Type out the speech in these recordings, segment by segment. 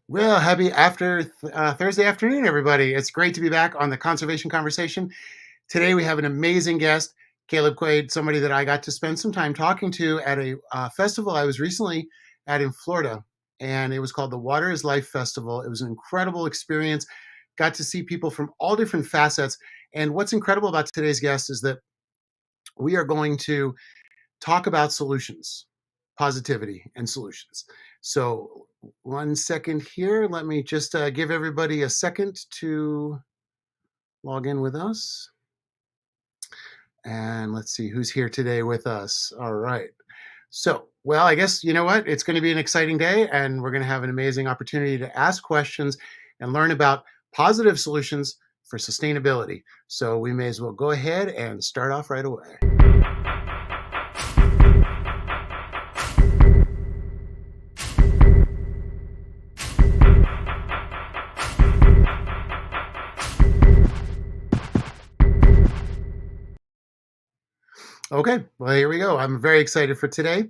Well, happy Thursday afternoon, everybody. It's great to be back on the Conservation Conversation. Today, we have an amazing guest, Caleb Quaid, somebody that I got to spend some time talking to at a festival I was recently at in Florida. And it was called the Water is Life Festival. It was an incredible experience. Got to see people from all different facets. And what's incredible about today's guest is that we are going to talk about solutions, positivity, and solutions. So, one second here. Let me just give everybody a second to log in with us. And let's see who's here today with us. All right. So, well, I guess you know what? It's going to be an exciting day, and we're going to have an amazing opportunity to ask questions and learn about positive solutions for sustainability. So, we may as well go ahead and start off right away. Okay, well, here we go. I'm very excited for today.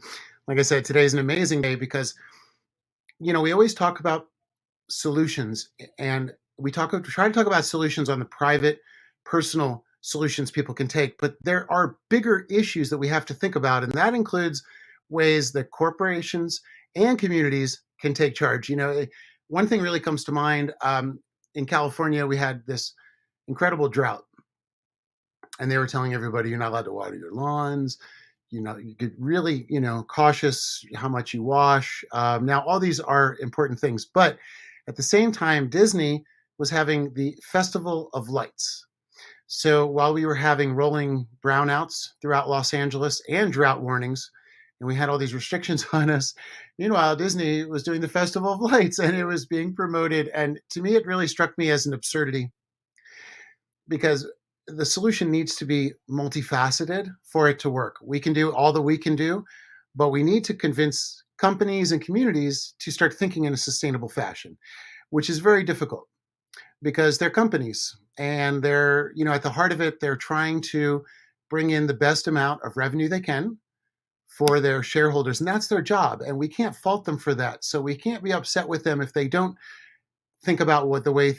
Like I said, today is an amazing day because, we always talk about solutions and try to talk about solutions on the private, personal solutions people can take. But there are bigger issues that we have to think about, and that includes ways that corporations and communities can take charge. One thing really comes to mind. In California, we had this incredible drought, and they were telling everybody you're not allowed to water your lawns. You get really, cautious how much you wash. Now, all these are important things, but at the same time, Disney was having the Festival of Lights. So while we were having rolling brownouts throughout Los Angeles and drought warnings, and we had all these restrictions on us, meanwhile, Disney was doing the Festival of Lights and it was being promoted. And to me, it really struck me as an absurdity because the solution needs to be multifaceted for it to work. We can do all that we can do, but we need to convince companies and communities to start thinking in a sustainable fashion, which is very difficult because they're companies and they're, at the heart of it, they're trying to bring in the best amount of revenue they can for their shareholders, and that's their job. And we can't fault them for that. So we can't be upset with them if they don't think about the way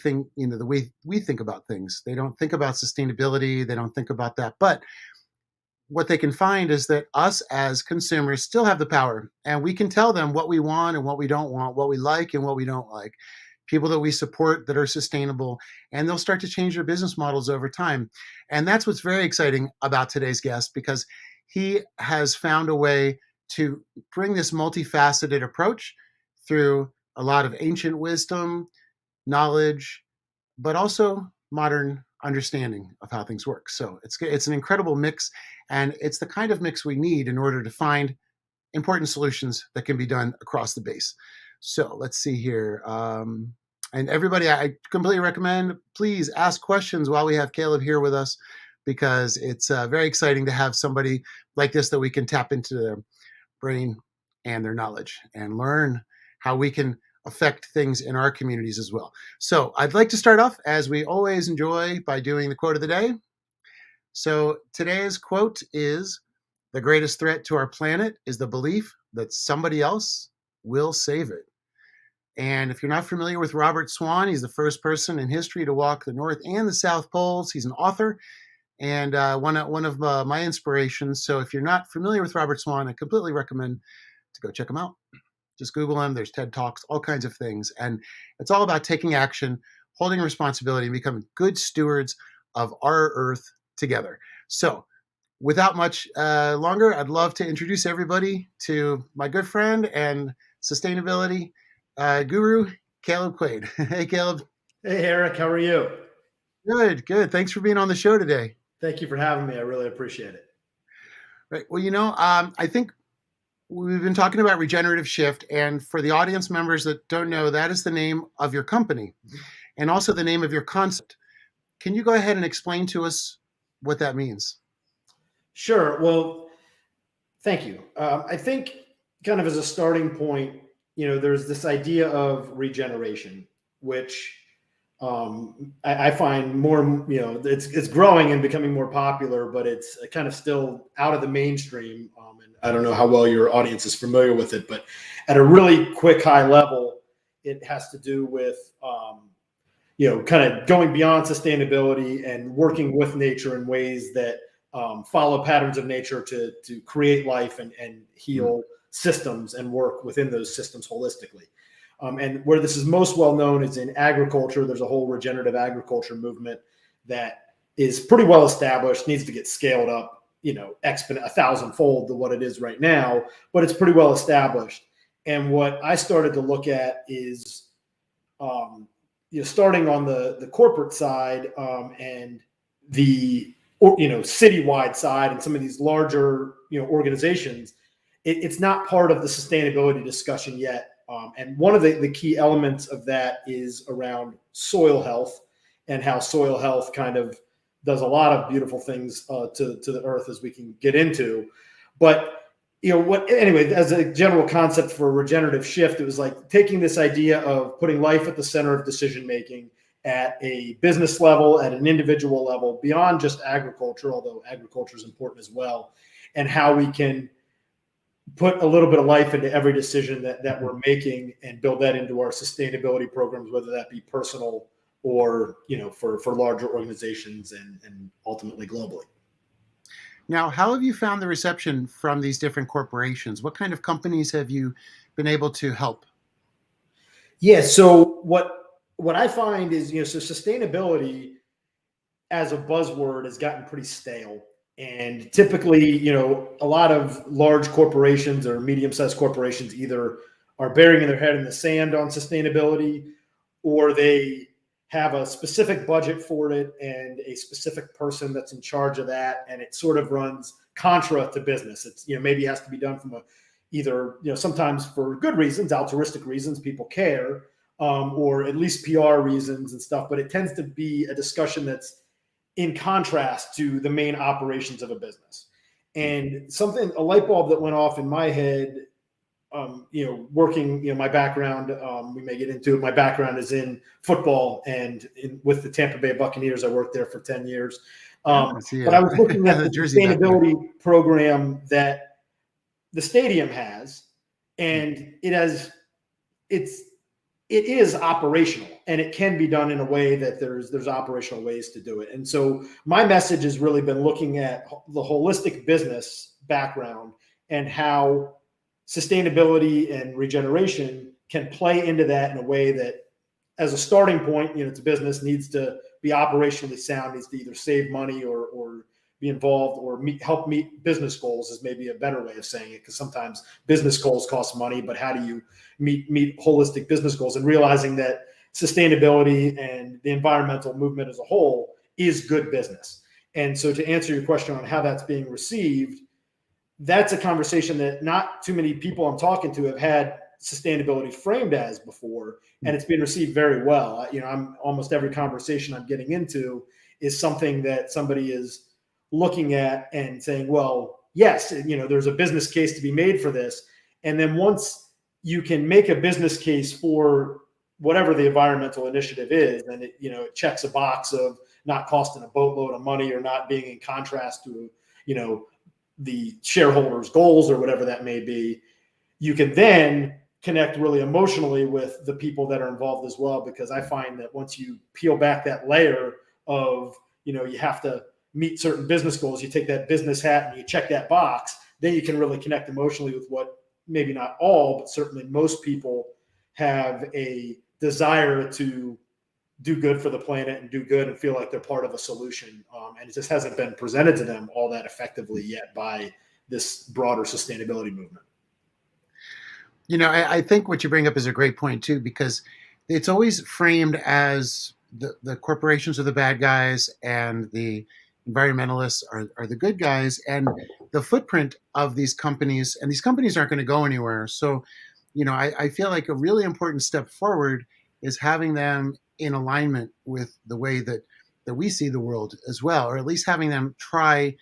we think about things. They don't think about sustainability. They don't think about that. But what they can find is that us as consumers still have the power, and we can tell them what we want and what we don't want, what we like and what we don't like, people that we support that are sustainable, and they'll start to change their business models over time. And that's what's very exciting about today's guest, because he has found a way to bring this multifaceted approach through a lot of ancient wisdom, knowledge, but also modern understanding of how things work. So it's an incredible mix, and it's the kind of mix we need in order to find important solutions that can be done across the base. So let's see here. And everybody, I completely recommend, please ask questions while we have Caleb here with us, because it's very exciting to have somebody like this that we can tap into their brain and their knowledge and learn how we can affect things in our communities as well. So I'd like to start off, as we always enjoy, by doing the quote of the day. So today's quote is, "The greatest threat to our planet is the belief that somebody else will save it." And if you're not familiar with Robert Swan, he's the first person in history to walk the North and the South Poles. He's an author and one of my inspirations. So if you're not familiar with Robert Swan, I completely recommend to go check him out. Just Google him. There's TED Talks, all kinds of things. And it's all about taking action, holding responsibility, and becoming good stewards of our earth together. So without much longer, I'd love to introduce everybody to my good friend and sustainability guru, Caleb Quaid. Hey, Caleb. Hey, Eric. How are you? Good, good. Thanks for being on the show today. Thank you for having me. I really appreciate it. Right. Well, I think we've been talking about Regenerative Shift, and for the audience members that don't know, that is the name of your company and also the name of your concept. Can you go ahead and explain to us what that means? Sure. Well, thank you. I think kind of as a starting point, there's this idea of regeneration, which I find more, it's growing and becoming more popular, but it's kind of still out of the mainstream. And I don't know how well your audience is familiar with it, but at a really quick high level, it has to do with kind of going beyond sustainability and working with nature in ways that follow patterns of nature to create life and heal systems and work within those systems holistically. And where this is most well known is in agriculture. There's a whole regenerative agriculture movement that is pretty well established, needs to get scaled up, a thousandfold to what it is right now, but it's pretty well established. And what I started to look at is, starting on the corporate side and the citywide side, and some of these larger organizations, it's not part of the sustainability discussion yet. And one of the key elements of that is around soil health, and how soil health kind of does a lot of beautiful things to the earth, as we can get into. But anyway, as a general concept for regenerative shift, it was like taking this idea of putting life at the center of decision making at a business level, at an individual level, beyond just agriculture, although agriculture is important as well, and how we can put a little bit of life into every decision that we're making, and build that into our sustainability programs, whether that be personal or for larger organizations and ultimately globally. Now, how have you found the reception from these different corporations? What kind of companies have you been able to help? Yeah, so what I find is, so sustainability as a buzzword has gotten pretty stale. And typically, a lot of large corporations or medium-sized corporations either are burying their head in the sand on sustainability, or they have a specific budget for it and a specific person that's in charge of that, and it sort of runs contra to business. It's maybe it has to be done from either sometimes for good reasons, altruistic reasons, people care, or at least PR reasons and stuff. But it tends to be a discussion that's in contrast to the main operations of a business. And a light bulb that went off in my head, working, my background, we may get into it. My background is in football, and with the Tampa Bay Buccaneers. I worked there for 10 years. But I was looking at the sustainability program that the stadium has, and it is operational, and it can be done in a way that there's operational ways to do it. And so my message has really been looking at the holistic business background and how sustainability and regeneration can play into that in a way that, as a starting point, it's a business, needs to be operationally sound, needs to either save money or be involved, or help meet business goals is maybe a better way of saying it, because sometimes business goals cost money, but how do you meet holistic business goals, and realizing that sustainability and the environmental movement as a whole is good business. And so, to answer your question on how that's being received, that's a conversation that not too many people I'm talking to have had sustainability framed as before, and it's been received very well. I'm almost every conversation I'm getting into is something that somebody is looking at and saying, well, yes, there's a business case to be made for this. And then once you can make a business case for whatever the environmental initiative is, and it checks a box of not costing a boatload of money or not being in contrast to the shareholders' goals or whatever that may be, you can then connect really emotionally with the people that are involved as well. Because I find that once you peel back that layer of, you have to meet certain business goals, you take that business hat and you check that box, then you can really connect emotionally with what maybe not all, but certainly most people have a desire to do good for the planet and do good and feel like they're part of a solution. And it just hasn't been presented to them all that effectively yet by this broader sustainability movement. I think what you bring up is a great point too, because it's always framed as the corporations are the bad guys and the environmentalists are the good guys, and the footprint of these companies, and these companies aren't going to go anywhere. So, I feel like a really important step forward is having them in alignment with the way that we see the world as well, or at least having them try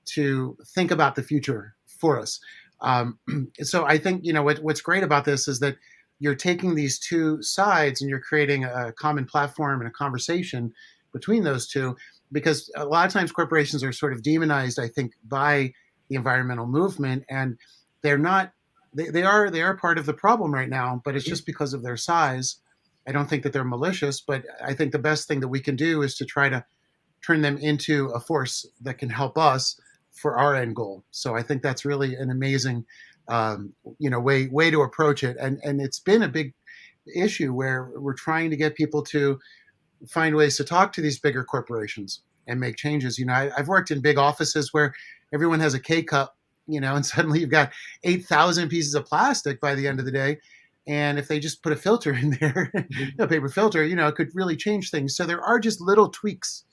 to think about the future for us. So I think, what's great about this is that you're taking these two sides and you're creating a common platform and a conversation between those two, because a lot of times corporations are sort of demonized, I think, by the environmental movement, and they're not they are part of the problem right now, but it's Mhm. just because of their size. I don't think that they're malicious, but I think the best thing that we can do is to try to turn them into a force that can help us for our end goal. So I think that's really an amazing, way to approach it. And it's been a big issue where we're trying to get people to find ways to talk to these bigger corporations and make changes. I've worked in big offices where everyone has a K cup, and suddenly you've got 8,000 pieces of plastic by the end of the day. And if they just put a filter in there, Mhm. a paper filter, it could really change things. So there are just little tweaks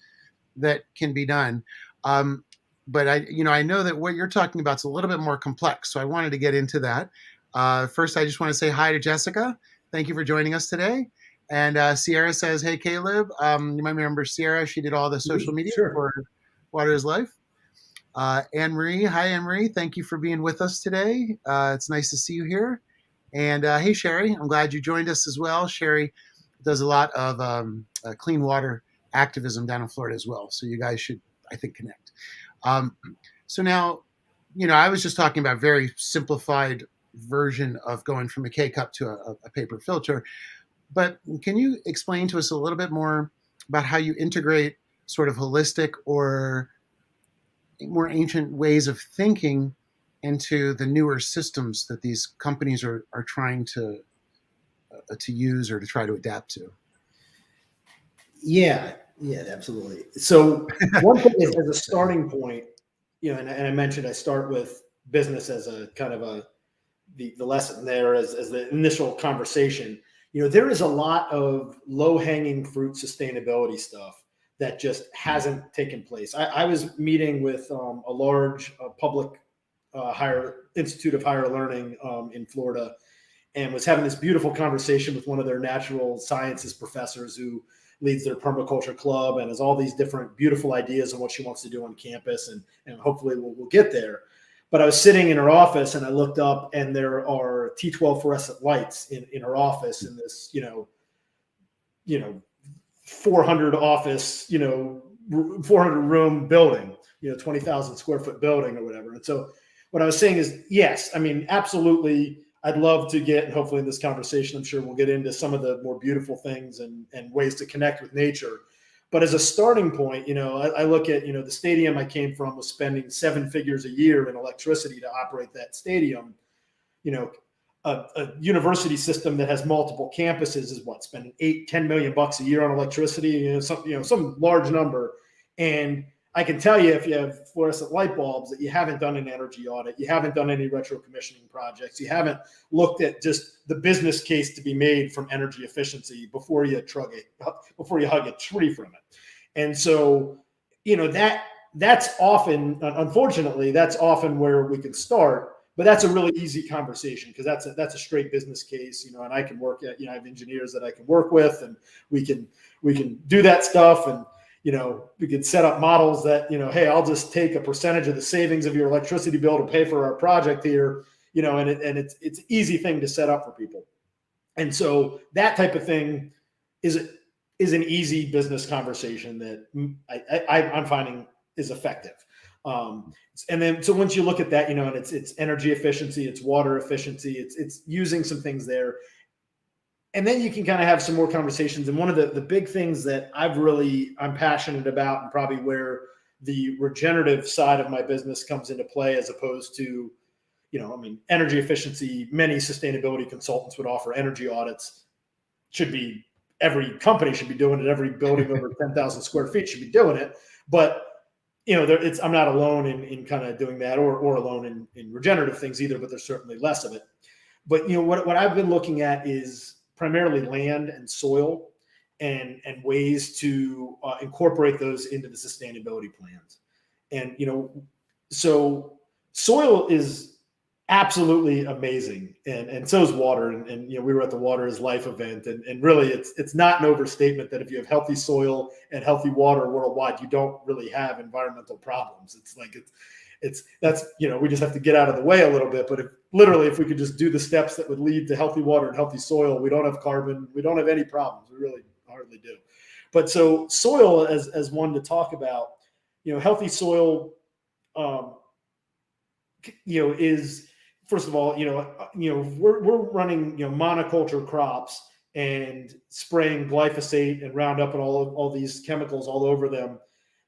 that can be done. Um, but I know that what you're talking about is a little bit more complex. So I wanted to get into that. First, I just want to say hi to Jessica. Thank you for joining us today. And Sierra says, "Hey, Caleb." You might remember Sierra. She did all the social media Sure. for Water is Life. Anne Marie, hi Anne Marie. Thank you for being with us today. It's nice to see you here. And hey, Sherry, I'm glad you joined us as well. Sherry does a lot of clean water activism down in Florida as well. So you guys should, I think, connect. Um, so now, I was just talking about very simplified version of going from a K cup to a paper filter. But can you explain to us a little bit more about how you integrate sort of holistic or more ancient ways of thinking into the newer systems that these companies are trying to use or to try to adapt to? Yeah, yeah, absolutely. So one thing is Cool. as a starting point, and I mentioned I start with business as a kind of the lesson there as the initial conversation. There is a lot of low hanging fruit sustainability stuff that just hasn't taken place. I was meeting with a large public higher institute of higher learning in Florida, and was having this beautiful conversation with one of their natural sciences professors who leads their permaculture club and has all these different beautiful ideas on what she wants to do on campus, and hopefully we'll get there. But I was sitting in her office and I looked up and there are T12 fluorescent lights in her office in this, 400 office, 400 room building, 20,000 square foot building or whatever. And so what I was saying is, yes, I mean, absolutely. I'd love to get, and hopefully in this conversation, I'm sure we'll get into some of the more beautiful things and ways to connect with nature. But as a starting point, I look at, the stadium I came from was spending 7 figures a year in electricity to operate that stadium. you know, a university system that has multiple campuses is what, spending 8-10 million bucks a year on electricity, some large number. And I can tell you, if you have fluorescent light bulbs, that you haven't done an energy audit, you haven't done any retro commissioning projects, you haven't looked at just the business case to be made from energy efficiency before you hug a tree from it. And so, that's often, unfortunately, that's often where we can start. But that's a really easy conversation because that's a straight business case, and I can work at, I have engineers that I can work with, and we can do that stuff, and we could set up models that, hey, I'll just take a percentage of the savings of your electricity bill to pay for our project here, and it's an easy thing to set up for people. And so that type of thing is an easy business conversation that I'm finding is effective. And then so once you look at that, and it's energy efficiency, it's water efficiency, it's using some things there, and then you can kind of have some more conversations. And one of the big things that I'm passionate about, and probably where the regenerative side of my business comes into play, as opposed to, energy efficiency. Many sustainability consultants would offer energy audits. Every company should be doing it. Every building over 10,000 square feet should be doing it. But I'm not alone in kind of doing that, or alone in regenerative things either. But there's certainly less of it. But what I've been looking at is primarily land and soil, and ways to incorporate those into the sustainability plans. And so soil is absolutely amazing, and so is water. And we were at the Water is Life event, and really it's not an overstatement that if you have healthy soil and healthy water worldwide, you don't really have environmental problems. It's like that's we just have to get out of the way a little bit. But if we could just do the steps that would lead to healthy water and healthy soil, we don't have carbon, we don't have any problems. We really hardly do. But so soil as one to talk about, healthy soil, is first of all, we're running, monoculture crops and spraying glyphosate and Roundup and all these chemicals all over them.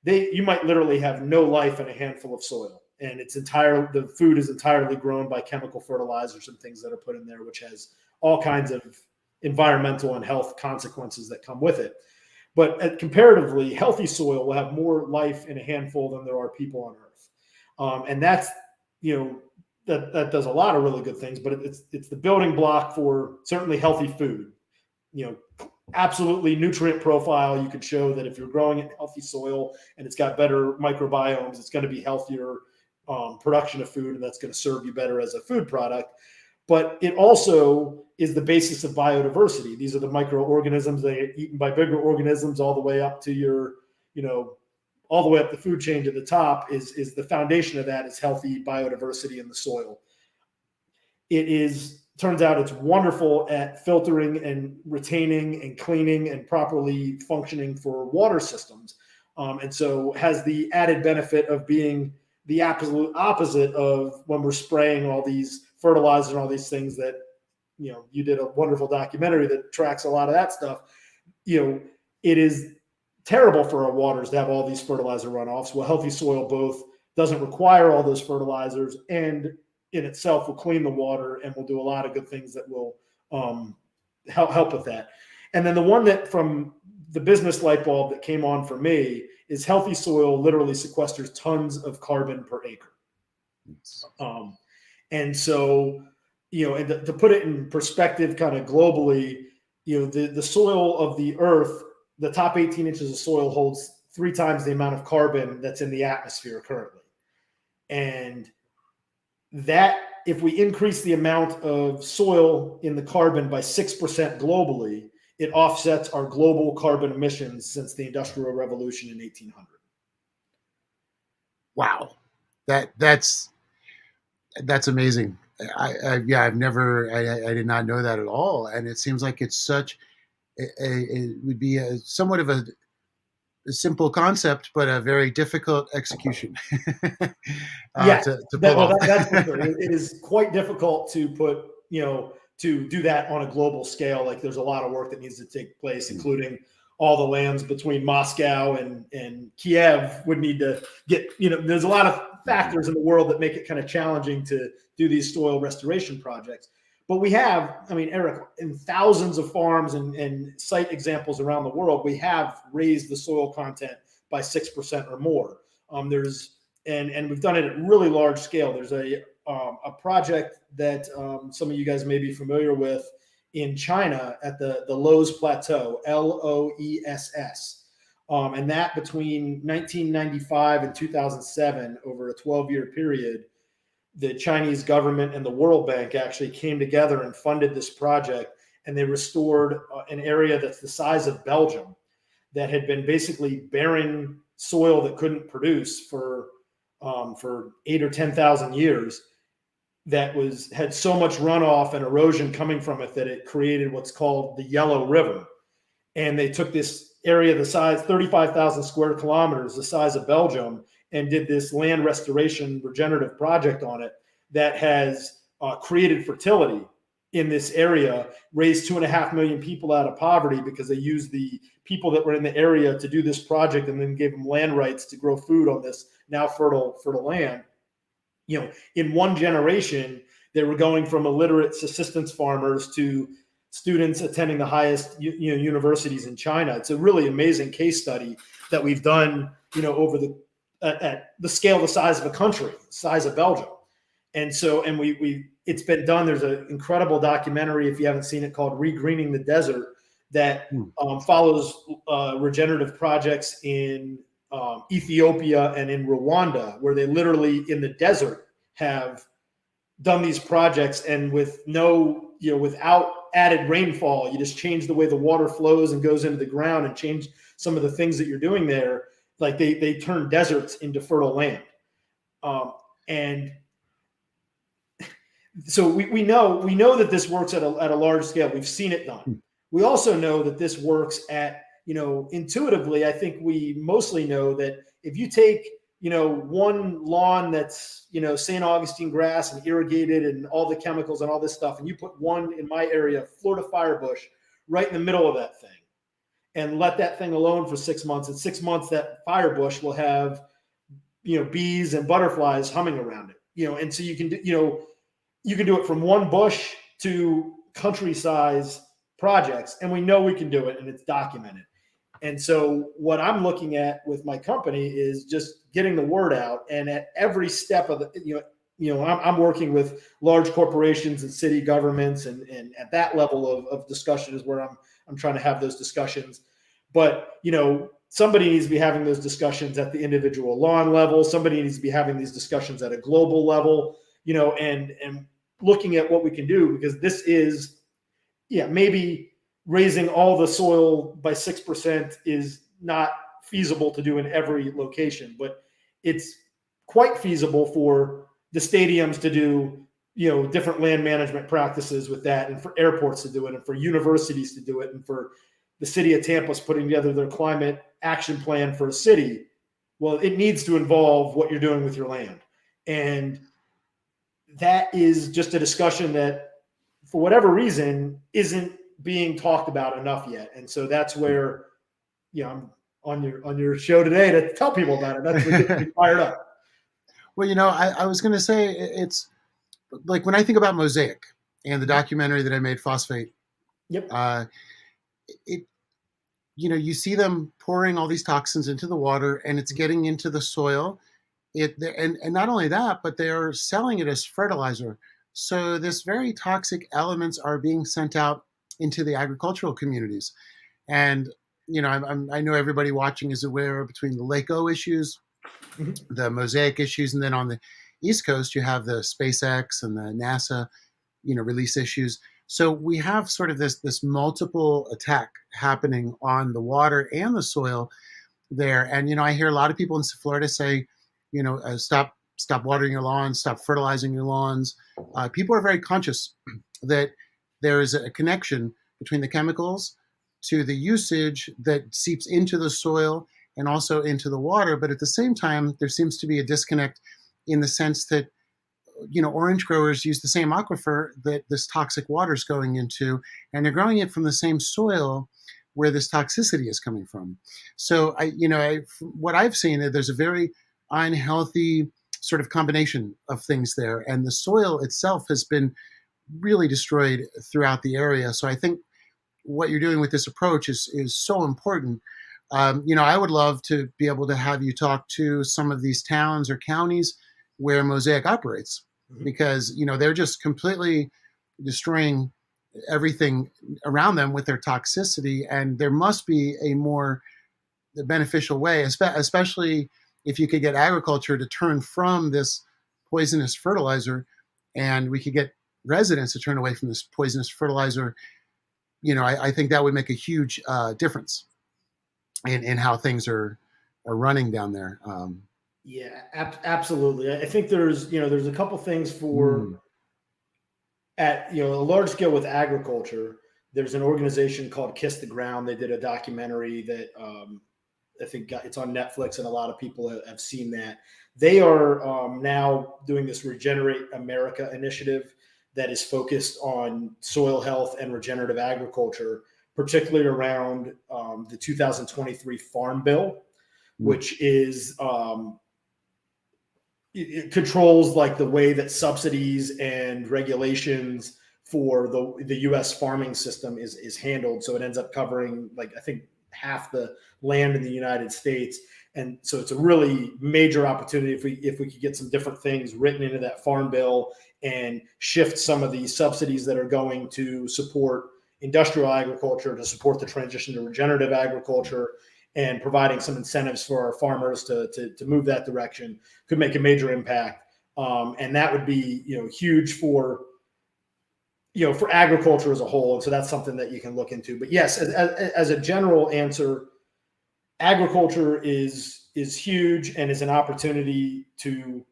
You might literally have no life in a handful of soil, and the food is entirely grown by chemical fertilizers and things that are put in there, which has all kinds of environmental and health consequences that come with it. But comparatively, healthy soil will have more life in a handful than there are people on Earth, and that's that does a lot of really good things. But it's the building block for certainly healthy food. Absolutely nutrient profile. You could show that if you're growing in healthy soil and it's got better microbiomes, it's going to be healthier production of food, and that's going to serve you better as a food product. But it also is the basis of biodiversity. These are the microorganisms that are eaten by bigger organisms all the way up to your, all the way up the food chain to the top is the foundation of that is healthy biodiversity in the soil. Turns out it's wonderful at filtering and retaining and cleaning and properly functioning for water systems. And so has the added benefit of being the absolute opposite of when we're spraying all these fertilizers and all these things that, you did a wonderful documentary that tracks a lot of that stuff. It is terrible for our waters to have all these fertilizer runoffs. Well, healthy soil both doesn't require all those fertilizers and in itself will clean the water and will do a lot of good things that will help with that. And then the one that from the business light bulb that came on for me is healthy soil literally sequesters tons of carbon per acre. And so, and to put it in perspective kind of globally, the soil of the earth, the top 18 inches of soil holds 3 times the amount of carbon that's in the atmosphere currently. And that if we increase the amount of soil in the carbon by 6% globally, it offsets our global carbon emissions since the Industrial Revolution in 1800. Wow, that's amazing. I did not know that at all, and it seems like it's such it would be somewhat of a simple concept, but a very difficult execution Yes, to pull off. that's for sure. It is quite difficult to put, to do that on a global scale. Like there's a lot of work that needs to take place, including all the lands between Moscow and Kiev would need to get, there's a lot of factors in the world that make it kind of challenging to do these soil restoration projects. But we have, Eric, in thousands of farms and site examples around the world, we have raised the soil content by 6% or more. And we've done it at really large scale. There's a project that some of you guys may be familiar with in China at the Loess Plateau, Loess. And that between 1995 and 2007, over a 12-year period, the Chinese government and the World Bank actually came together and funded this project, and they restored an area that's the size of Belgium that had been basically barren soil that couldn't produce for 8 or 10,000 years. That had so much runoff and erosion coming from it that it created what's called the Yellow River. And they took this area the size 35,000 square kilometers, the size of Belgium, and did this land restoration regenerative project on it that has created fertility in this area, raised 2.5 million people out of poverty because they used the people that were in the area to do this project and then gave them land rights to grow food on this now fertile land. In one generation, they were going from illiterate subsistence farmers to students attending the highest universities in China. It's a really amazing case study that we've done, over at the scale, the size of a country, size of Belgium. And so, and it's been done. There's an incredible documentary, if you haven't seen it, called Regreening the Desert that follows regenerative projects in Ethiopia and in Rwanda, where they literally in the desert have done these projects, and with without added rainfall, you just change the way the water flows and goes into the ground and change some of the things that you're doing there. Like they turn deserts into fertile land. And so we know that this works at a large scale. We've seen it done. We also know that this works at, intuitively, I think we mostly know that if you take, one lawn that's, St. Augustine grass and irrigated and all the chemicals and all this stuff, and you put one in my area, Florida firebush, right in the middle of that thing, and let that thing alone for 6 months. In 6 months, that firebush will have, bees and butterflies humming around it. And so you can do it from one bush to country size projects, and we know we can do it, and it's documented. And so what I'm looking at with my company is just getting the word out, and at every step of the, I'm working with large corporations and city governments, and at that level of discussion is where I'm trying to have those discussions. But somebody needs to be having those discussions at the individual lawn level. Somebody needs to be having these discussions at a global level, and looking at what we can do, because this is, maybe raising all the soil by 6% is not feasible to do in every location, but it's quite feasible for the stadiums to do, different land management practices with that, and for airports to do it, and for universities to do it, and for the city of Tampa's putting together their climate action plan for a city. Well, it needs to involve what you're doing with your land. And that is just a discussion that, for whatever reason, isn't being talked about enough yet. And so that's where, I'm on your show today to tell people about it. That's what gets me fired up. Well, I was going to say, it's like when I think about Mosaic and the documentary that I made, Phosphate. Yep. It you see them pouring all these toxins into the water, and it's getting into the soil. And not only that, but they're selling it as fertilizer. So this very toxic elements are being sent out into the agricultural communities. And I know everybody watching is aware between the Lake O issues, the Mosaic issues, and then on the East Coast you have the SpaceX and the NASA, release issues. So we have sort of this multiple attack happening on the water and the soil there. And I hear a lot of people in Florida say, stop watering your lawns, stop fertilizing your lawns. People are very conscious that there is a connection between the chemicals to the usage that seeps into the soil and also into the water. But at the same time, there seems to be a disconnect in the sense that, orange growers use the same aquifer that this toxic water is going into, and they're growing it from the same soil where this toxicity is coming from. So what I've seen, there's a very unhealthy sort of combination of things there, and the soil itself has been really destroyed throughout the area. So I think what you're doing with this approach is so important. I would love to be able to have you talk to some of these towns or counties where Mosaic operates, because they're just completely destroying everything around them with their toxicity, and there must be a more beneficial way, especially if you could get agriculture to turn from this poisonous fertilizer, and we could get residents to turn away from this poisonous fertilizer. I think that would make a huge difference in how things are running down there. Yeah, absolutely. I think there's a couple things for at a large scale with agriculture. There's an organization called Kiss the Ground. They did a documentary that I think it's on Netflix, and a lot of people have seen that. They are now doing this Regenerate America initiative that is focused on soil health and regenerative agriculture, particularly around the 2023 Farm Bill, which is it controls like the way that subsidies and regulations for the U.S. farming system is handled. So it ends up covering, like, I think half the land in the United States. And so it's a really major opportunity if we could get some different things written into that Farm Bill and shift some of these subsidies that are going to support industrial agriculture, to support the transition to regenerative agriculture, and providing some incentives for our farmers to move that direction could make a major impact. And that would be, huge for agriculture as a whole. And so that's something that you can look into. But yes, as a general answer, agriculture is huge and is an opportunity to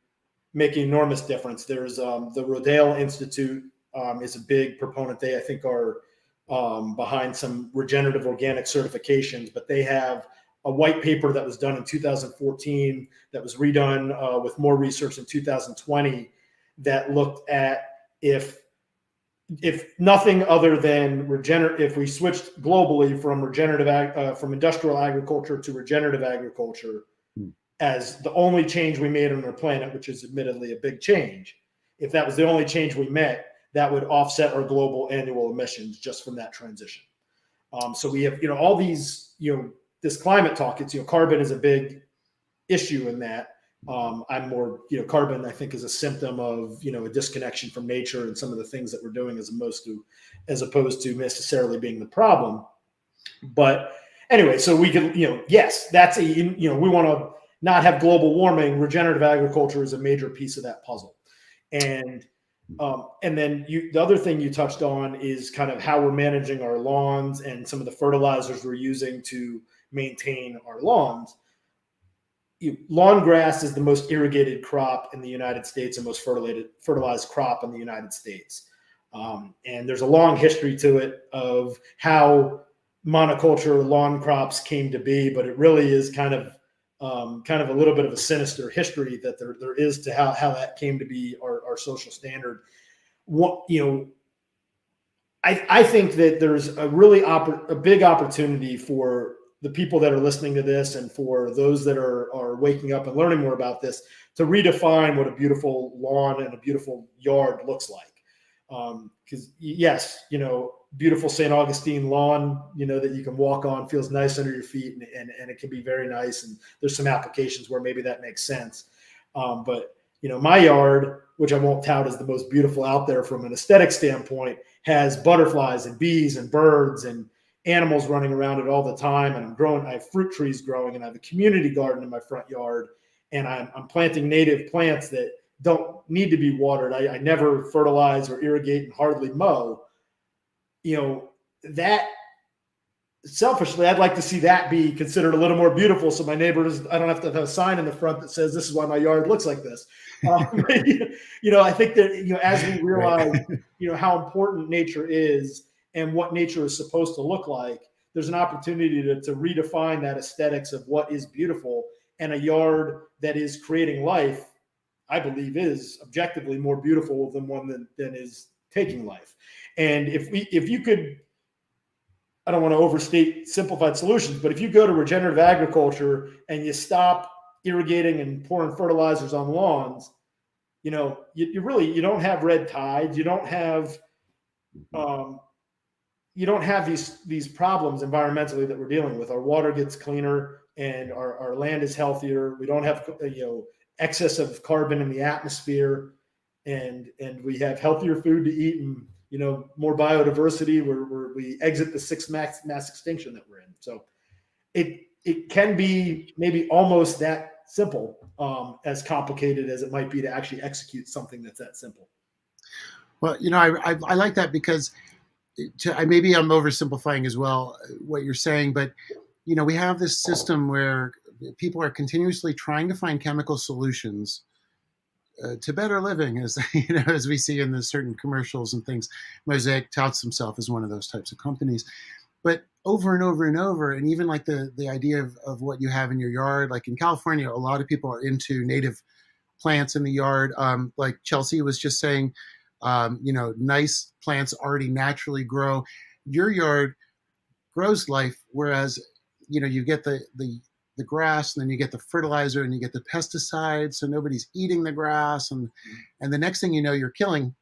make an enormous difference. There's the Rodale Institute is a big proponent. They, I think, are behind some regenerative organic certifications, but they have a white paper that was done in 2014 that was redone with more research in 2020 that looked at if nothing other than if we switched globally from industrial agriculture to regenerative agriculture as the only change we made on our planet, which is admittedly a big change, if that was the only change we met, that would offset our global annual emissions just from that transition. So we have, all these, this climate talk, it's, carbon is a big issue in that. I'm more, carbon, I think, is a symptom of, a disconnection from nature and some of the things that we're doing as opposed to necessarily being the problem. But anyway, so we can, yes, that's we want to not have global warming. Regenerative agriculture is a major piece of that puzzle. And then the other thing you touched on is kind of how we're managing our lawns and some of the fertilizers we're using to maintain our lawns. Lawn grass is the most irrigated crop in the United States and most fertilized crop in the United States. And there's a long history to it of how monoculture lawn crops came to be, but it really is kind of a little bit of a sinister history that there is to how that came to be our social standard. I think that there's a big opportunity for the people that are listening to this and for those that are waking up and learning more about this to redefine what a beautiful lawn and a beautiful yard looks like. Because yes, beautiful St. Augustine lawn, that you can walk on, feels nice under your feet, and it can be very nice. And there's some applications where maybe that makes sense. But my yard, which I won't tout as the most beautiful out there from an aesthetic standpoint, has butterflies and bees and birds and animals running around it all the time. And I have fruit trees growing, and I have a community garden in my front yard. And I'm planting native plants that don't need to be watered. I never fertilize or irrigate and hardly mow. That selfishly, I'd like to see that be considered a little more beautiful. So my neighbors, I don't have to have a sign in the front that says, this is why my yard looks like this. I think that, as we realize, how important nature is and what nature is supposed to look like, there's an opportunity to redefine that aesthetics of what is beautiful, and a yard that is creating life, I believe, is objectively more beautiful than one than is taking life. And if you could, I don't want to overstate simplified solutions, but if you go to regenerative agriculture and you stop irrigating and pouring fertilizers on lawns, you don't have red tides. You don't have these problems environmentally that we're dealing with. Our water gets cleaner and our land is healthier. We don't have excess of carbon in the atmosphere, and we have healthier food to eat, and more biodiversity where we exit the sixth mass extinction that we're in. So it can be maybe almost that simple, as complicated as it might be to actually execute something that's that simple. Well, I like that because maybe I'm oversimplifying as well what you're saying, but we have this system where people are continuously trying to find chemical solutions to better living, as as we see in the certain commercials and things. Mosaic touts himself as one of those types of companies, but over and over and over, and even like the idea of what you have in your yard, like in California, a lot of people are into native plants in the yard. Like Chelsea was just saying, nice plants already naturally grow. Your yard grows life, whereas you get the grass, and then you get the fertilizer, and you get the pesticides, so nobody's eating the grass, and the next thing you know, you're killing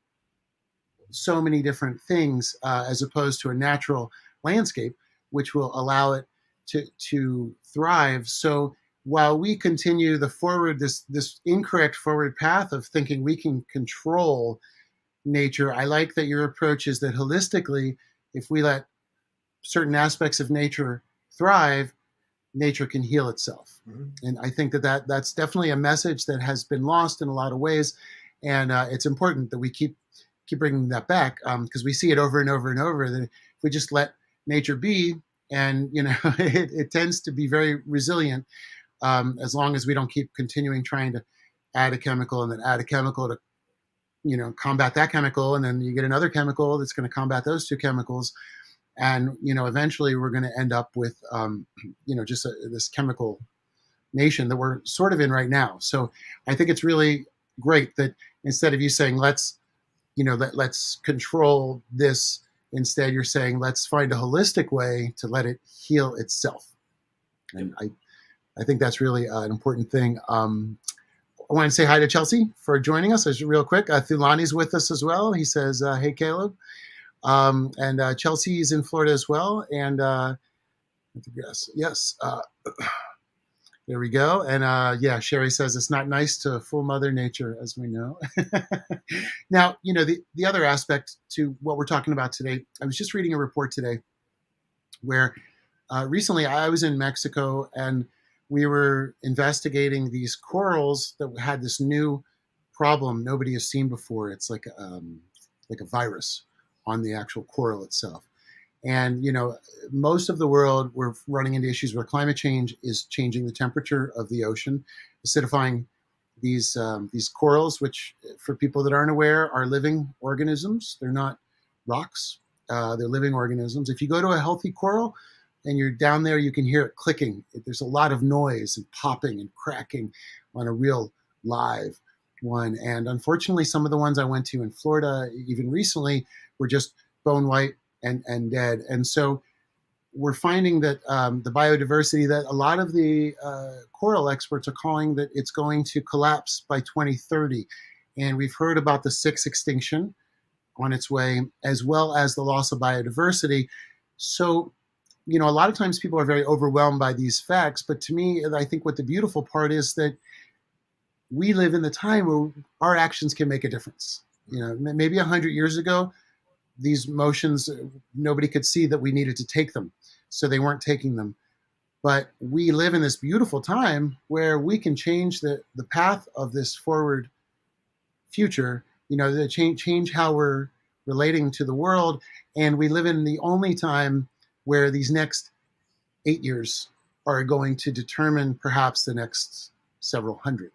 so many different things, as opposed to a natural landscape, which will allow it to thrive. So while we continue this incorrect forward path of thinking we can control nature, I like that your approach is that holistically, if we let certain aspects of nature thrive, nature can heal itself. Mm-hmm. And I think that's definitely a message that has been lost in a lot of ways. And it's important that we keep bringing that back, because we see it over and over and over, that if we just let nature be, and it tends to be very resilient, as long as we don't keep continuing trying to add a chemical and then add a chemical to combat that chemical, and then you get another chemical that's going to combat those two chemicals. and eventually we're going to end up with just this chemical nation that we're sort of in right now. So I think it's really great that instead of you saying let's control this, instead you're saying let's find a holistic way to let it heal itself. And I think that's really an important thing. I want to say hi to Chelsea for joining us. Just real quick, Thulani's with us as well. He says, "Hey, Caleb," and Chelsea is in Florida as well. And yes, there we go. And yeah, Sherry says it's not nice to fool Mother Nature, as we know. Now, the other aspect to what we're talking about today. I was just reading a report today where recently I was in Mexico and we were investigating these corals that had this new problem nobody has seen before. It's like a virus on the actual coral itself. And most of the world, we're running into issues where climate change is changing the temperature of the ocean, acidifying these corals, which, for people that aren't aware, are living organisms. They're not rocks. They're living organisms. If you go to a healthy coral and you're down there, you can hear it clicking. There's a lot of noise and popping and cracking on a real live one. And unfortunately, some of the ones I went to in Florida, even recently, were just bone white and dead. And so we're finding that the biodiversity, that a lot of the coral experts are calling that it's going to collapse by 2030. And we've heard about the sixth extinction on its way, as well as the loss of biodiversity. So, a lot of times people are very overwhelmed by these facts. But to me, I think what the beautiful part is that we live in the time where our actions can make a difference. Maybe 100 years ago, these motions, nobody could see that we needed to take them, so they weren't taking them. But we live in this beautiful time where we can change the path of this forward future, to change how we're relating to the world. And we live in the only time where these next 8 years are going to determine perhaps the next several hundred.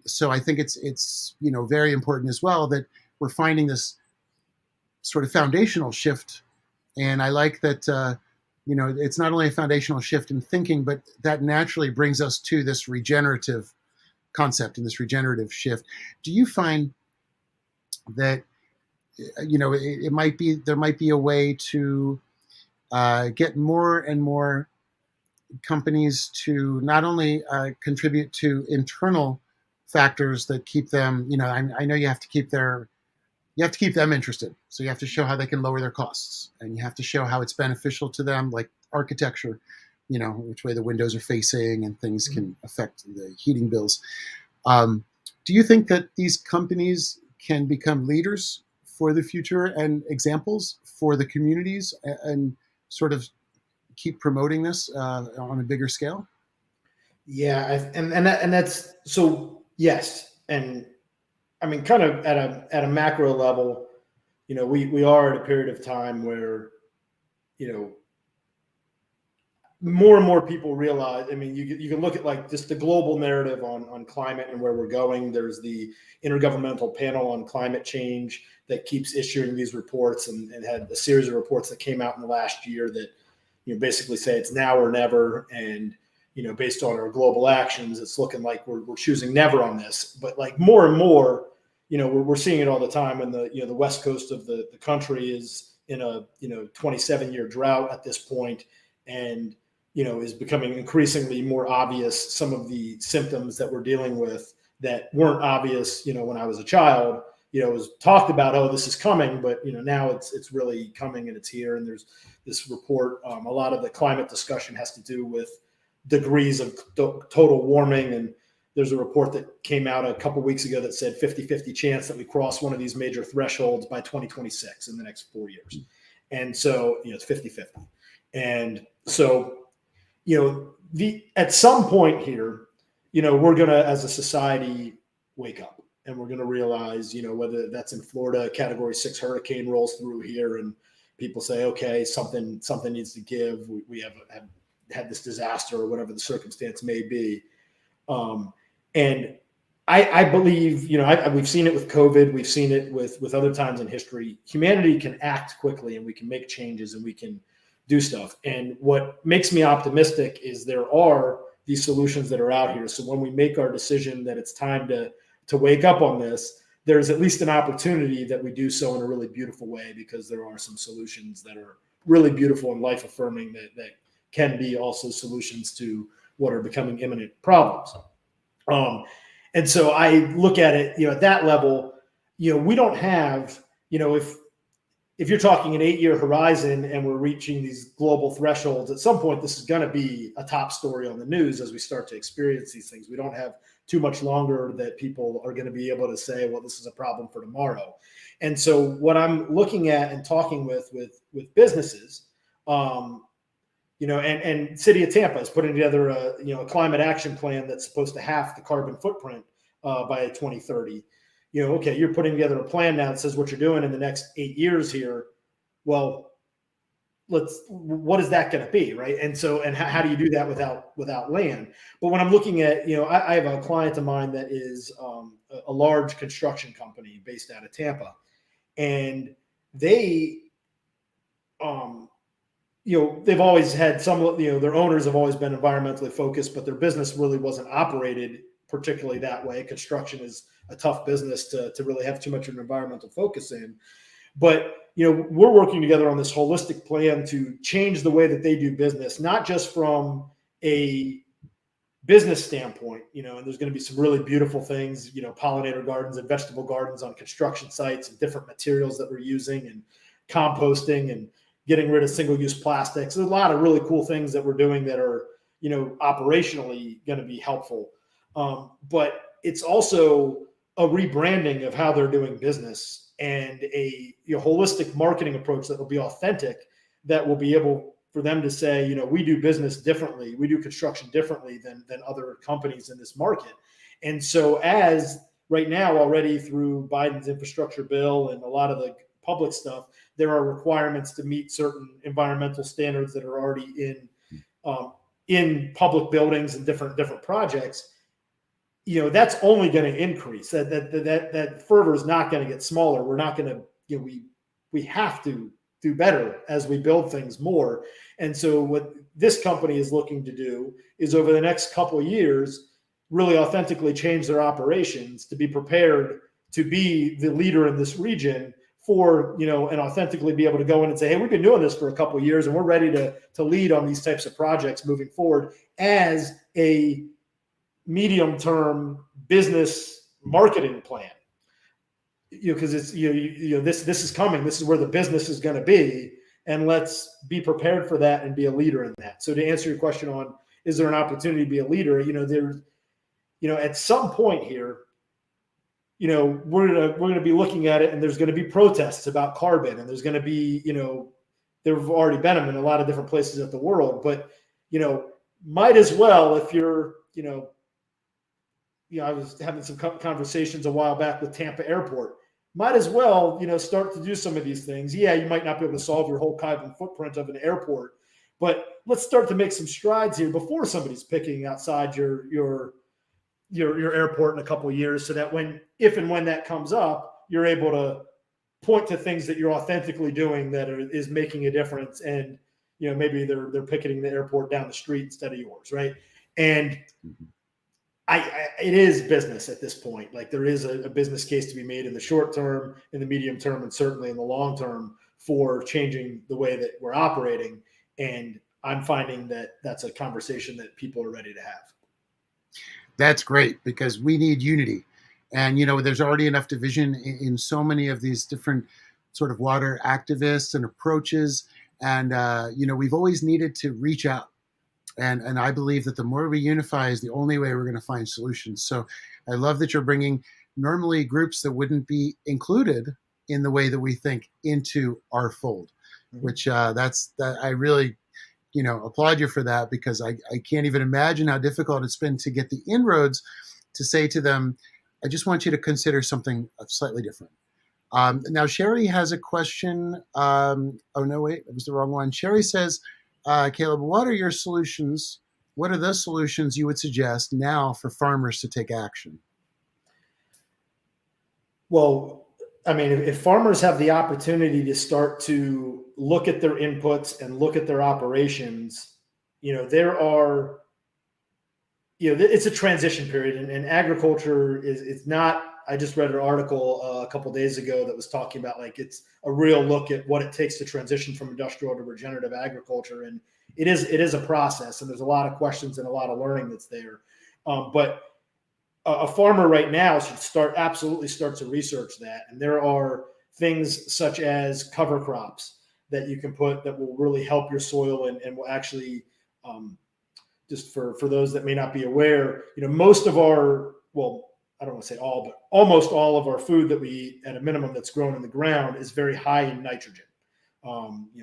So I think it's very important as well that we're finding this sort of foundational shift. And I like that, it's not only a foundational shift in thinking, but that naturally brings us to this regenerative concept and this regenerative shift. Do you find that, it might be, there might be a way to get more and more companies to not only contribute to internal factors that keep them, I know you have to keep them interested. So you have to show how they can lower their costs, and you have to show how it's beneficial to them, like architecture, which way the windows are facing and things can affect the heating bills. Do you think that these companies can become leaders for the future and examples for the communities, and sort of keep promoting this on a bigger scale? Yeah, and that's so, yes. And I mean, kind of at a macro level, we are at a period of time where, more and more people realize. I mean, you can look at like just the global narrative on climate and where we're going. There's the Intergovernmental Panel on Climate Change that keeps issuing these reports, and had a series of reports that came out in the last year that basically say it's now or never. And based on our global actions, it's looking like we're choosing never on this. But like more and more, we're seeing it all the time. And the west coast of the country is in a 27-year drought at this point, and is becoming increasingly more obvious. Some of the symptoms that we're dealing with that weren't obvious, when I was a child, it was talked about, oh, this is coming, but now it's really coming, and it's here. And there's this report. A lot of the climate discussion has to do with degrees of total warming. And there's a report that came out a couple of weeks ago that said 50-50 chance that we cross one of these major thresholds by 2026 in the next 4 years. And so, it's 50-50. And so, at some point here, we're going to, as a society, wake up, and we're going to realize, whether that's in Florida, a Category 6 hurricane rolls through here, and people say, okay, something needs to give. We have had this disaster, or whatever the circumstance may be. And I believe, we've seen it with COVID. We've seen it with other times in history. Humanity can act quickly, and we can make changes, and we can do stuff. And what makes me optimistic is there are these solutions that are out here. So when we make our decision that it's time to wake up on this, there's at least an opportunity that we do so in a really beautiful way, because there are some solutions that are really beautiful and life affirming that can be also solutions to what are becoming imminent problems. And so I look at it, at that level, we don't have, if you're talking an 8-year horizon and we're reaching these global thresholds, at some point, this is going to be a top story on the news as we start to experience these things. We don't have too much longer that people are going to be able to say, well, this is a problem for tomorrow. And so what I'm looking at and talking with businesses, and City of Tampa is putting together a climate action plan that's supposed to halve the carbon footprint by 2030. Okay, you're putting together a plan now that says what you're doing in the next 8 years here. Well, what is that going to be, right? And so, and how do you do that without land? But when I'm looking at, I have a client of mine that is a large construction company based out of Tampa, and they they've always had some, their owners have always been environmentally focused, but their business really wasn't operated particularly that way. Construction is a tough business to really have too much of an environmental focus in. But, we're working together on this holistic plan to change the way that they do business, not just from a business standpoint, and there's going to be some really beautiful things, pollinator gardens and vegetable gardens on construction sites and different materials that we're using and composting and getting rid of single-use plastics. There's a lot of really cool things that we're doing that are, operationally going to be helpful. But it's also a rebranding of how they're doing business and a holistic marketing approach that will be authentic, that will be able for them to say, we do business differently. We do construction differently than other companies in this market. And so as right now already through Biden's infrastructure bill and a lot of the public stuff, there are requirements to meet certain environmental standards that are already in public buildings and different projects. That's only going to increase. That fervor is not going to get smaller. We're not going to, we have to do better as we build things more. And so what this company is looking to do is over the next couple of years, really authentically change their operations to be prepared to be the leader in this region for, and authentically be able to go in and say, hey, we've been doing this for a couple of years and we're ready to lead on these types of projects moving forward as a medium-term business marketing plan. Because it's, this is coming. This is where the business is going to be. And let's be prepared for that and be a leader in that. So to answer your question on, is there an opportunity to be a leader? There's, at some point here, we're going to be looking at it, and there's going to be protests about carbon, and there's going to be, there have already been them in a lot of different places of the world, but, might as well, if you're, I was having some conversations a while back with Tampa Airport. Might as well, start to do some of these things. Yeah, you might not be able to solve your whole carbon footprint of an airport, but let's start to make some strides here before somebody's picking outside your airport in a couple of years, so that if and when that comes up, you're able to point to things that you're authentically doing that is making a difference. And, maybe they're picketing the airport down the street instead of yours. Right. And it is business at this point. Like, there is a business case to be made in the short term, in the medium term, and certainly in the long term for changing the way that we're operating. And I'm finding that that's a conversation that people are ready to have. That's great, because we need unity. And, there's already enough division in so many of these different sort of water activists and approaches. And, we've always needed to reach out. And I believe that the more we unify is the only way we're going to find solutions. So I love that you're bringing normally groups that wouldn't be included in the way that we think into our fold, which I really, applaud you for that, because I can't even imagine how difficult it's been to get the inroads to say to them, I just want you to consider something slightly different. Now, Sherry has a question. Oh, no, wait, it was the wrong one. Sherry says, Caleb, what are your solutions? What are the solutions you would suggest now for farmers to take action? Well, I mean, if farmers have the opportunity to start to look at their inputs and look at their operations, there are, it's a transition period, and agriculture is, it's not. I just read an article a couple days ago that was talking about, like, it's a real look at what it takes to transition from industrial to regenerative agriculture, and it is a process, and there's a lot of questions and a lot of learning that's there. But a farmer right now should absolutely start to research that. And there are things such as cover crops that you can put that will really help your soil, and will actually, just for those that may not be aware, most of our, well, I don't want to say all, but almost all of our food that we eat at a minimum that's grown in the ground is very high in nitrogen.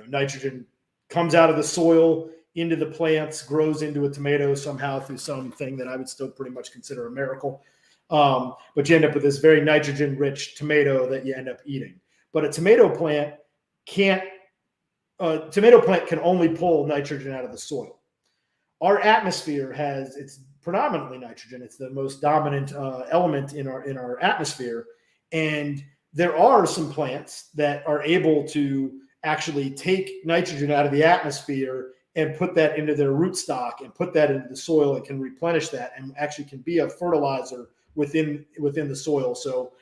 Nitrogen comes out of the soil into the plants, grows into a tomato somehow through something that I would still pretty much consider a miracle. But you end up with this very nitrogen-rich tomato that you end up eating. But a tomato plant can only pull nitrogen out of the soil. Our atmosphere it's predominantly nitrogen. It's the most dominant element in our atmosphere, and there are some plants that are able to actually take nitrogen out of the atmosphere and put that into their rootstock and put that into the soil, and can replenish that, and actually can be a fertilizer within the soil. So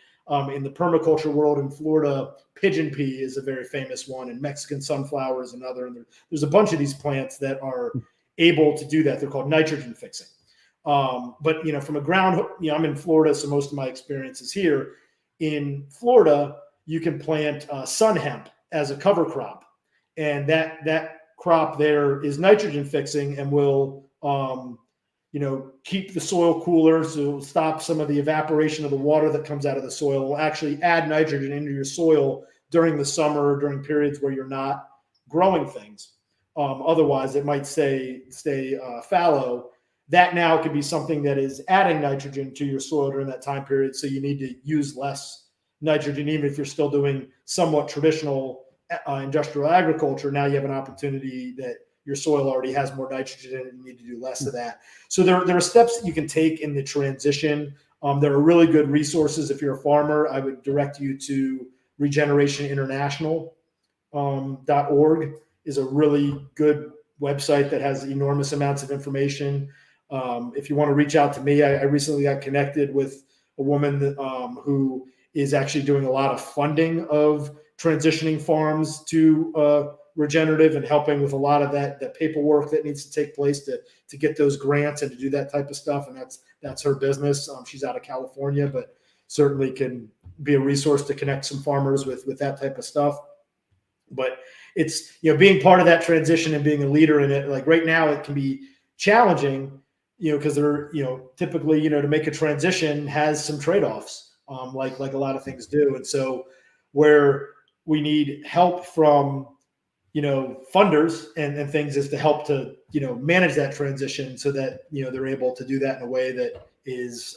in the permaculture world in Florida, pigeon pea is a very famous one, and Mexican sunflower is another. And there's a bunch of these plants that are able to do that. They're called nitrogen fixing. But from a ground, I'm in Florida, so most of my experience is here. In Florida, you can plant sun hemp as a cover crop, and that crop there is nitrogen fixing, and will keep the soil cooler, so stop some of the evaporation of the water that comes out of the soil. It will actually add nitrogen into your soil during the summer, during periods where you're not growing things. Otherwise, it might stay fallow. That now could be something that is adding nitrogen to your soil during that time period. So you need to use less nitrogen, even if you're still doing somewhat traditional industrial agriculture. Now you have an opportunity that your soil already has more nitrogen in it, and you need to do less of that. So there are steps that you can take in the transition. There are really good resources. If you're a farmer, I would direct you to regenerationinternational.org is a really good website that has enormous amounts of information. If you want to reach out to me, I recently got connected with a woman who is actually doing a lot of funding of transitioning farms to regenerative, and helping with a lot of that paperwork that needs to take place to get those grants and to do that type of stuff. And that's her business. She's out of California, but certainly can be a resource to connect some farmers with that type of stuff. But it's, being part of that transition and being a leader in it. Like right now, it can be challenging, because they're, typically, to make a transition has some trade-offs, like a lot of things do. And so where we need help from, funders and things, is to help to, manage that transition, so that, they're able to do that in a way that is,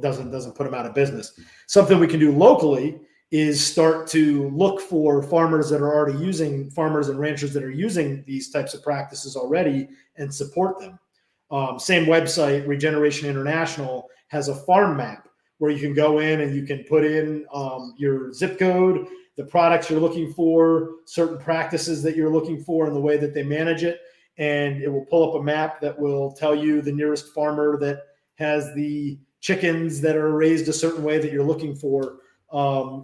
doesn't put them out of business. Something we can do locally is start to look for farmers and ranchers that are using these types of practices already, and support them. Same website, Regeneration International, has a farm map where you can go in and you can put in your zip code, the products you're looking for, certain practices that you're looking for, and the way that they manage it. And it will pull up a map that will tell you the nearest farmer that has the chickens that are raised a certain way that you're looking for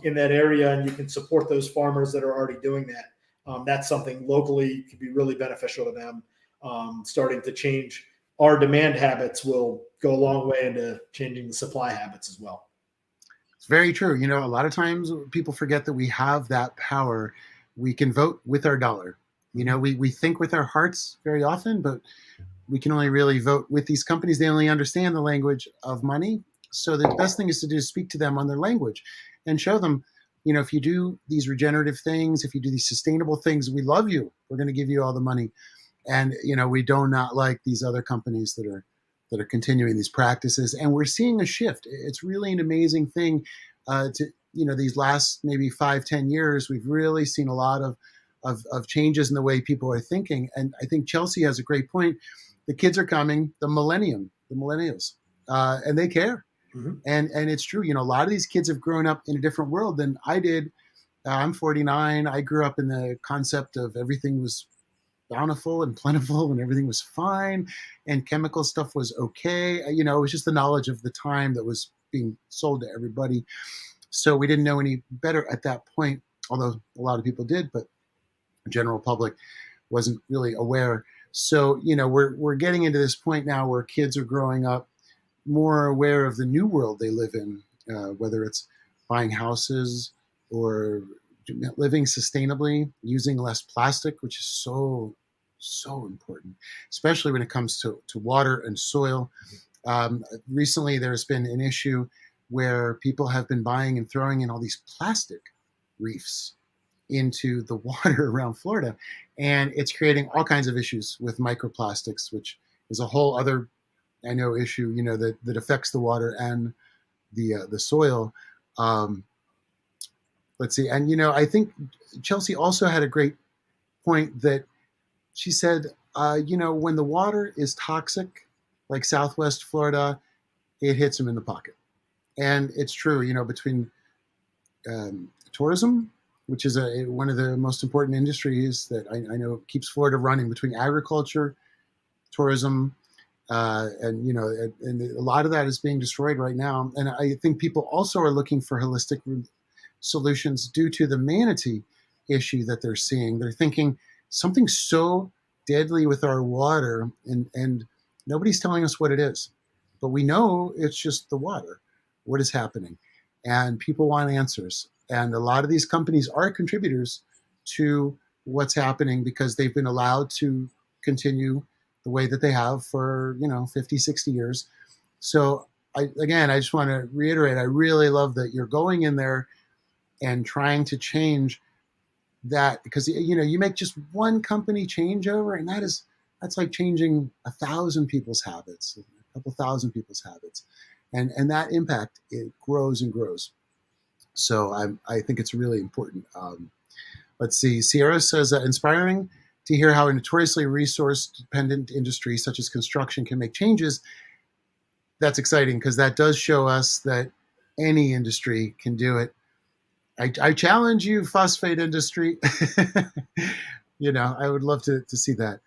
in that area, and you can support those farmers that are already doing that. That's something locally could be really beneficial to them. Starting to change our demand habits will go a long way into changing the supply habits as well. It's very true. A lot of times people forget that we have that power. We can vote with our dollar. We think with our hearts very often, but we can only really vote with these companies. They only understand the language of money. So the best thing is to do is speak to them on their language and show them, if you do these regenerative things, if you do these sustainable things, we love you. We're going to give you all the money. And, we do not like these other companies that are continuing these practices. And we're seeing a shift. It's really an amazing thing these last maybe 5-10 years, we've really seen a lot of changes in the way people are thinking. And I think Chelsea has a great point. The kids are coming, the millennials, and they care. Mhm. And it's true. A lot of these kids have grown up in a different world than I did. I'm 49. I grew up in the concept of everything was bountiful and plentiful and everything was fine and chemical stuff was okay. It was just the knowledge of the time that was being sold to everybody. So we didn't know any better at that point, although a lot of people did, but the general public wasn't really aware. So, we're getting into this point now where kids are growing up more aware of the new world they live in, whether it's buying houses or living sustainably, using less plastic, which is so, so important, especially when it comes to water and soil. Recently, there's been an issue where people have been buying and throwing in all these plastic reefs into the water around Florida, and it's creating all kinds of issues with microplastics, which is a whole other issue, that affects the water and the soil. Um, let's see, and I think Chelsea also had a great point that she said, when the water is toxic, like Southwest Florida, it hits them in the pocket, and it's true. Between tourism, which is one of the most important industries that I know keeps Florida running, between agriculture, tourism, and a lot of that is being destroyed right now. And I think people also are looking for holistic solutions due to the manatee issue that they're seeing. They're thinking something so deadly with our water, and nobody's telling us what it is, but we know it's just the water. What is happening? And people want answers. And a lot of these companies are contributors to what's happening because they've been allowed to continue the way that they have for 50, 60 years. So I just want to reiterate, I really love that you're going in there and trying to change that, because you make just one company changeover, and that's like changing 1,000 people's habits, a couple thousand people's habits, and that impact, it grows and grows. So I think it's really important. Let's see. Sierra says, inspiring to hear how a notoriously resource dependent industry such as construction can make changes. That's exciting because that does show us that any industry can do it. I challenge you, phosphate industry. I would love to see that.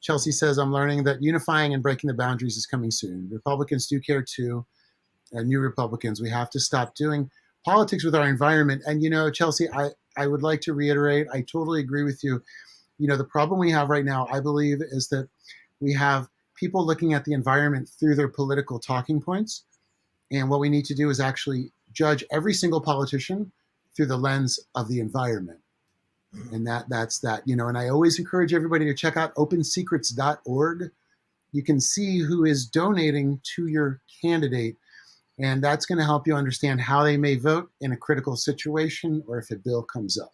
Chelsea says, I'm learning that unifying and breaking the boundaries is coming soon. Republicans do care too, and new Republicans. We have to stop doing politics with our environment. And, Chelsea, I would like to reiterate, I totally agree with you. The problem we have right now, I believe, is that we have people looking at the environment through their political talking points. And what we need to do is actually judge every single politician through the lens of the environment. And that's that. And I always encourage everybody to check out opensecrets.org. You can see who is donating to your candidate, and that's going to help you understand how they may vote in a critical situation or if a bill comes up.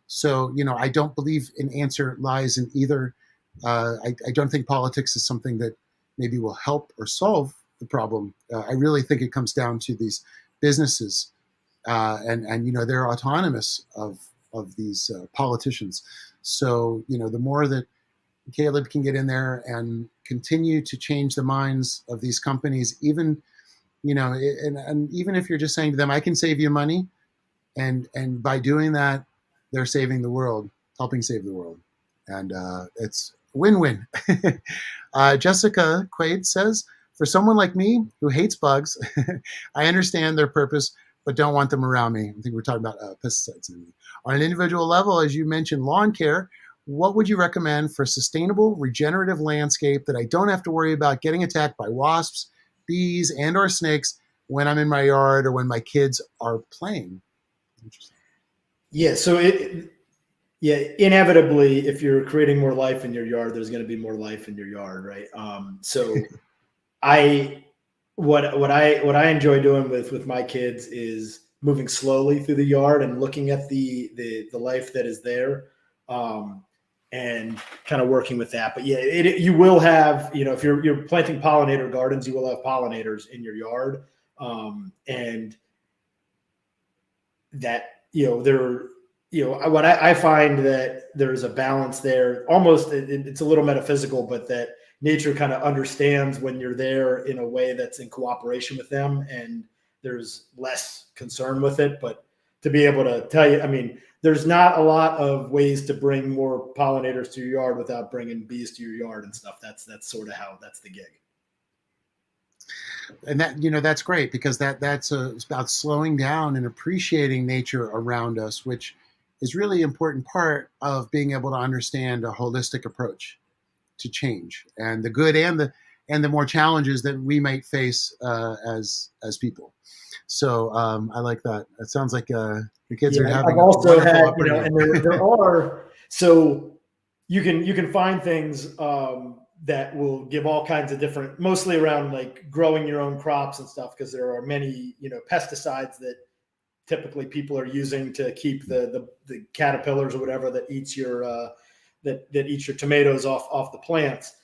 So, I don't believe an answer lies in either. I don't think politics is something that maybe will help or solve the problem. I really think it comes down to these businesses, and they're autonomous of these politicians. So, the more that Caleb can get in there and continue to change the minds of these companies, even and even if you're just saying to them, I can save you money, and by doing that, they're saving the world, helping save the world, and it's win-win. Jessica Quaid says, for someone like me who hates bugs, I understand their purpose, but don't want them around me. I think we're talking about pesticides. On an individual level, as you mentioned, lawn care, what would you recommend for a sustainable, regenerative landscape that I don't have to worry about getting attacked by wasps, bees, and or snakes when I'm in my yard or when my kids are playing? Interesting. Yeah. So inevitably, if you're creating more life in your yard, there's going to be more life in your yard, right? So I what I enjoy doing with my kids is moving slowly through the yard and looking at the life that is there, and kind of working with that. But yeah, you will have, if you're planting pollinator gardens, you will have pollinators in your yard, and that there. What I find that there's a balance there. Almost, it's a little metaphysical, but that nature kind of understands when you're there in a way that's in cooperation with them, and there's less concern with it. But to be able to tell you, I mean, there's not a lot of ways to bring more pollinators to your yard without bringing bees to your yard and stuff. That's sort of how that's the gig. And that, that's great, because that's about slowing down and appreciating nature around us, which is really important part of being able to understand a holistic approach to change, and the good and the more challenges that we might face as people. So I like that. It sounds like the kids are Yeah, having I've a also wonderful had, upbringing. and there are, so you can find things that will give all kinds of different, mostly around like growing your own crops and stuff, because there are many, pesticides that typically people are using to keep the caterpillars or whatever that eats your that eats your tomatoes off the plants.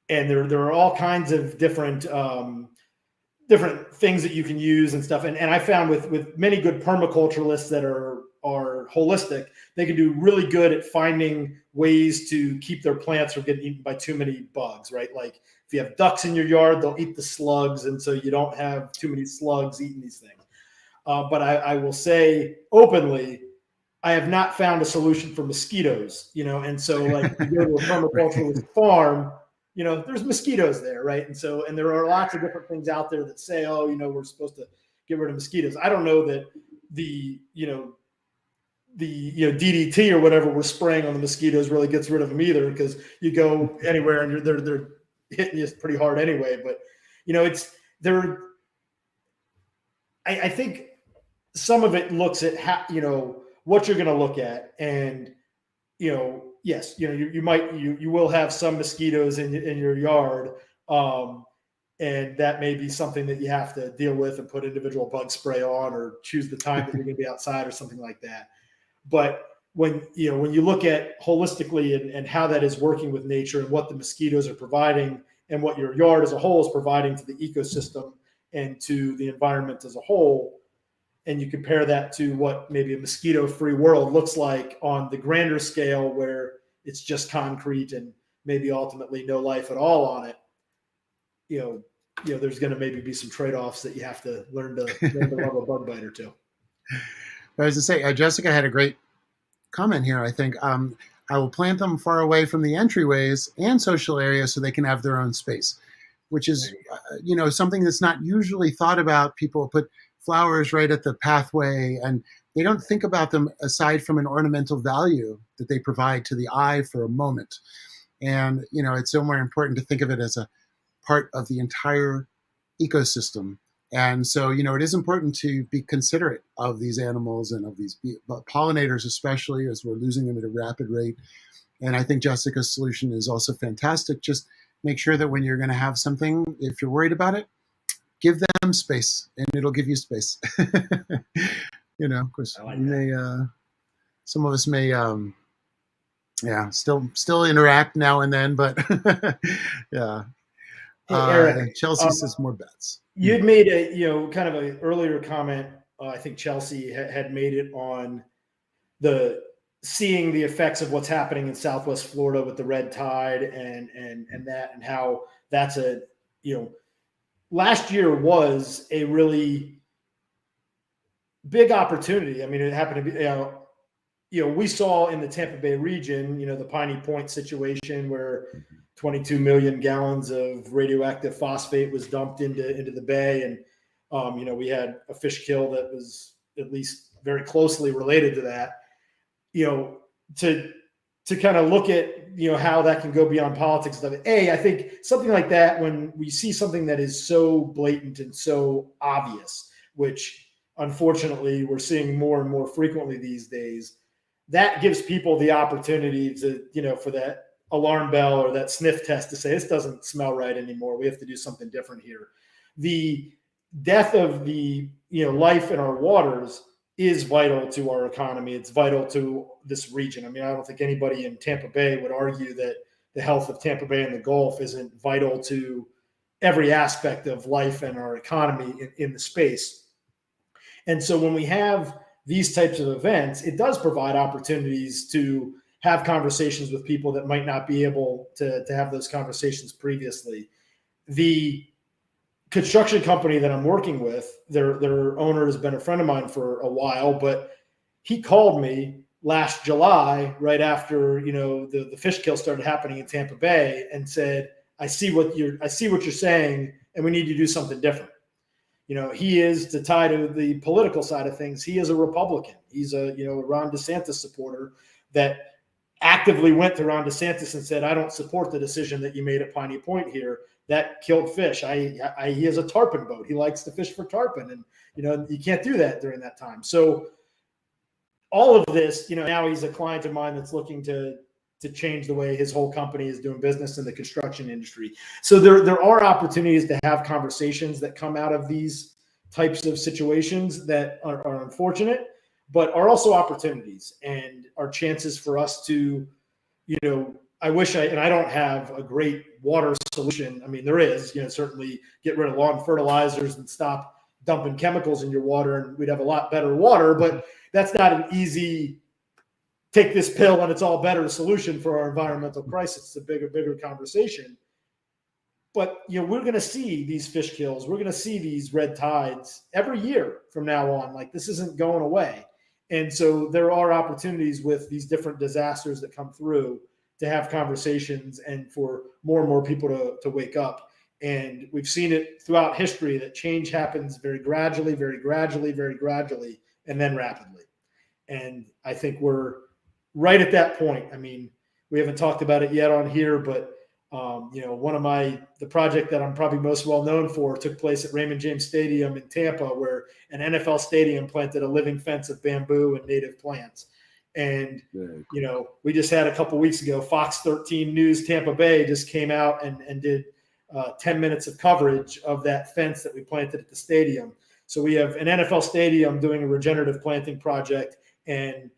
And there are all kinds of different different things that you can use and stuff. And I found with many good permaculturalists that are holistic, they can do really good at finding ways to keep their plants from getting eaten by too many bugs, right? Like if you have ducks in your yard, they'll eat the slugs, and so you don't have too many slugs eating these things. But I will say openly, I have not found a solution for mosquitoes, and so like if you go to a permaculturalist farm, there's mosquitoes there, right? And there are lots of different things out there that say, oh, we're supposed to get rid of mosquitoes. I don't know that the DDT or whatever we're spraying on the mosquitoes really gets rid of them either, because you go anywhere and they're hitting you pretty hard anyway. But it's there. I think some of it looks at how what you're going to look at, and yes, you will have some mosquitoes in your yard, and that may be something that you have to deal with and put individual bug spray on, or choose the time that you're going to be outside or something like that. But when you look at holistically and how that is working with nature, and what the mosquitoes are providing, and what your yard as a whole is providing to the ecosystem and to the environment as a whole, and you compare that to what maybe a mosquito-free world looks like on the grander scale, where it's just concrete and maybe ultimately no life at all on it, there's going to maybe be some trade-offs that you have to learn to love a bug bite or two. But as I say, Jessica had a great comment here. I think I will plant them far away from the entryways and social areas so they can have their own space, which is, something that's not usually thought about. People put flowers right at the pathway, and they don't think about them aside from an ornamental value that they provide to the eye for a moment. And, it's somewhere important to think of it as a part of the entire ecosystem. And so, it is important to be considerate of these animals and of these pollinators, especially as we're losing them at a rapid rate. And I think Jessica's solution is also fantastic. Just make sure that when you're going to have something, if you're worried about it, give them space, and it'll give you space. Of course, I like we that. may, some of us may, still interact now and then, but yeah. Hey, Eric, Chelsea says more bets. you had made a kind of an earlier comment. I think Chelsea had made it on the seeing the effects of what's happening in Southwest Florida with the red tide and that, and how that's last year was a really big opportunity. I mean, it happened to be, we saw in the Tampa Bay region, the Piney Point situation where 22 million gallons of radioactive phosphate was dumped into the bay. And, we had a fish kill that was at least very closely related to that, to kind of look at, how that can go beyond politics stuff. I think something like that, when we see something that is so blatant and so obvious, which unfortunately we're seeing more and more frequently these days, that gives people the opportunity to, for that alarm bell or that sniff test to say, this doesn't smell right anymore. We have to do something different here. The death of the, life in our waters is vital to our economy. It's vital to this region. I mean, I don't think anybody in Tampa Bay would argue that the health of Tampa Bay and the Gulf isn't vital to every aspect of life and our economy in the space. And so when we have these types of events, it does provide opportunities to have conversations with people that might not be able to have those conversations previously. The construction company that I'm working with, their owner has been a friend of mine for a while, but he called me last July, right after, you know, the fish kill started happening in Tampa Bay, and said, I see what you're saying, and we need to do something different. You know, he is, to tie to the political side of things, he is a Republican. He's a, you know, a Ron DeSantis supporter that actively went to Ron DeSantis and said, I don't support the decision that you made at Piney Point here. That killed fish. He has a tarpon boat. He likes to fish for tarpon, and, you know, you can't do that during that time. So all of this, you know, now he's a client of mine that's looking to change the way his whole company is doing business in the construction industry. So there are opportunities to have conversations that come out of these types of situations that are unfortunate, but are also opportunities and are chances for us to, you know, I don't have a great water solution. I mean, there is, you know, certainly get rid of lawn fertilizers and stop dumping chemicals in your water, and we'd have a lot better water, but that's not an easy take this pill and it's all better solution for our environmental crisis. It's a bigger conversation. But, you know, we're going to see these fish kills. We're going to see these red tides every year from now on. Like, this isn't going away. And so there are opportunities with these different disasters that come through to have conversations and for more and more people to wake up. And we've seen it throughout history that change happens very gradually, and then rapidly. And I think we're right at that point. I mean, we haven't talked about it yet on here, but you know, the project that I'm probably most well known for took place at Raymond James Stadium in Tampa, where an NFL stadium planted a living fence of bamboo and native plants. And, you know, we just had a couple weeks ago, Fox 13 News Tampa Bay just came out and did 10 minutes of coverage of that fence that we planted at the stadium. So we have an NFL stadium doing a regenerative planting project, and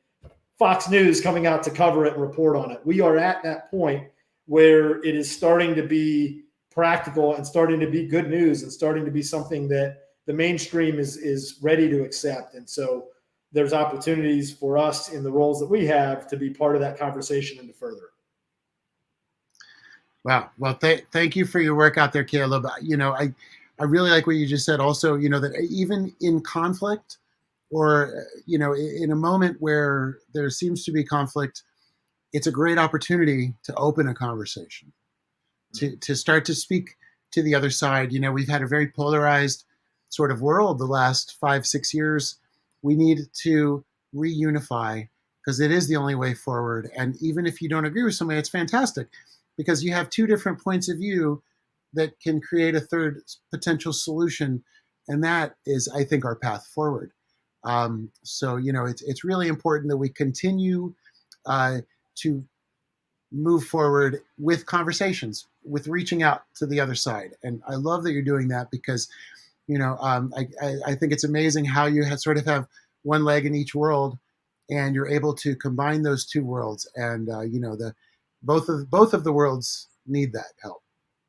Fox News coming out to cover it and report on it. We are at that point where it is starting to be practical and starting to be good news and starting to be something that the mainstream is ready to accept. And so there's opportunities for us in the roles that we have to be part of that conversation and to further it. Wow. Well, thank you for your work out there, Caleb. You know, I really like what you just said also, you know, that even in conflict, or, you know, in a moment where there seems to be conflict, it's a great opportunity to open a conversation, to start to speak to the other side. You know, we've had a very polarized sort of world the last 5-6 years. We need to reunify, because it is the only way forward. And even if you don't agree with somebody, it's fantastic, because you have two different points of view that can create a third potential solution. And that is, I think, our path forward. So, you know, it's really important that we continue to move forward with conversations, with reaching out to the other side. And I love that you're doing that, because, you know, I think it's amazing how you sort of have one leg in each world, and you're able to combine those two worlds. And, you know, both of the worlds need that help.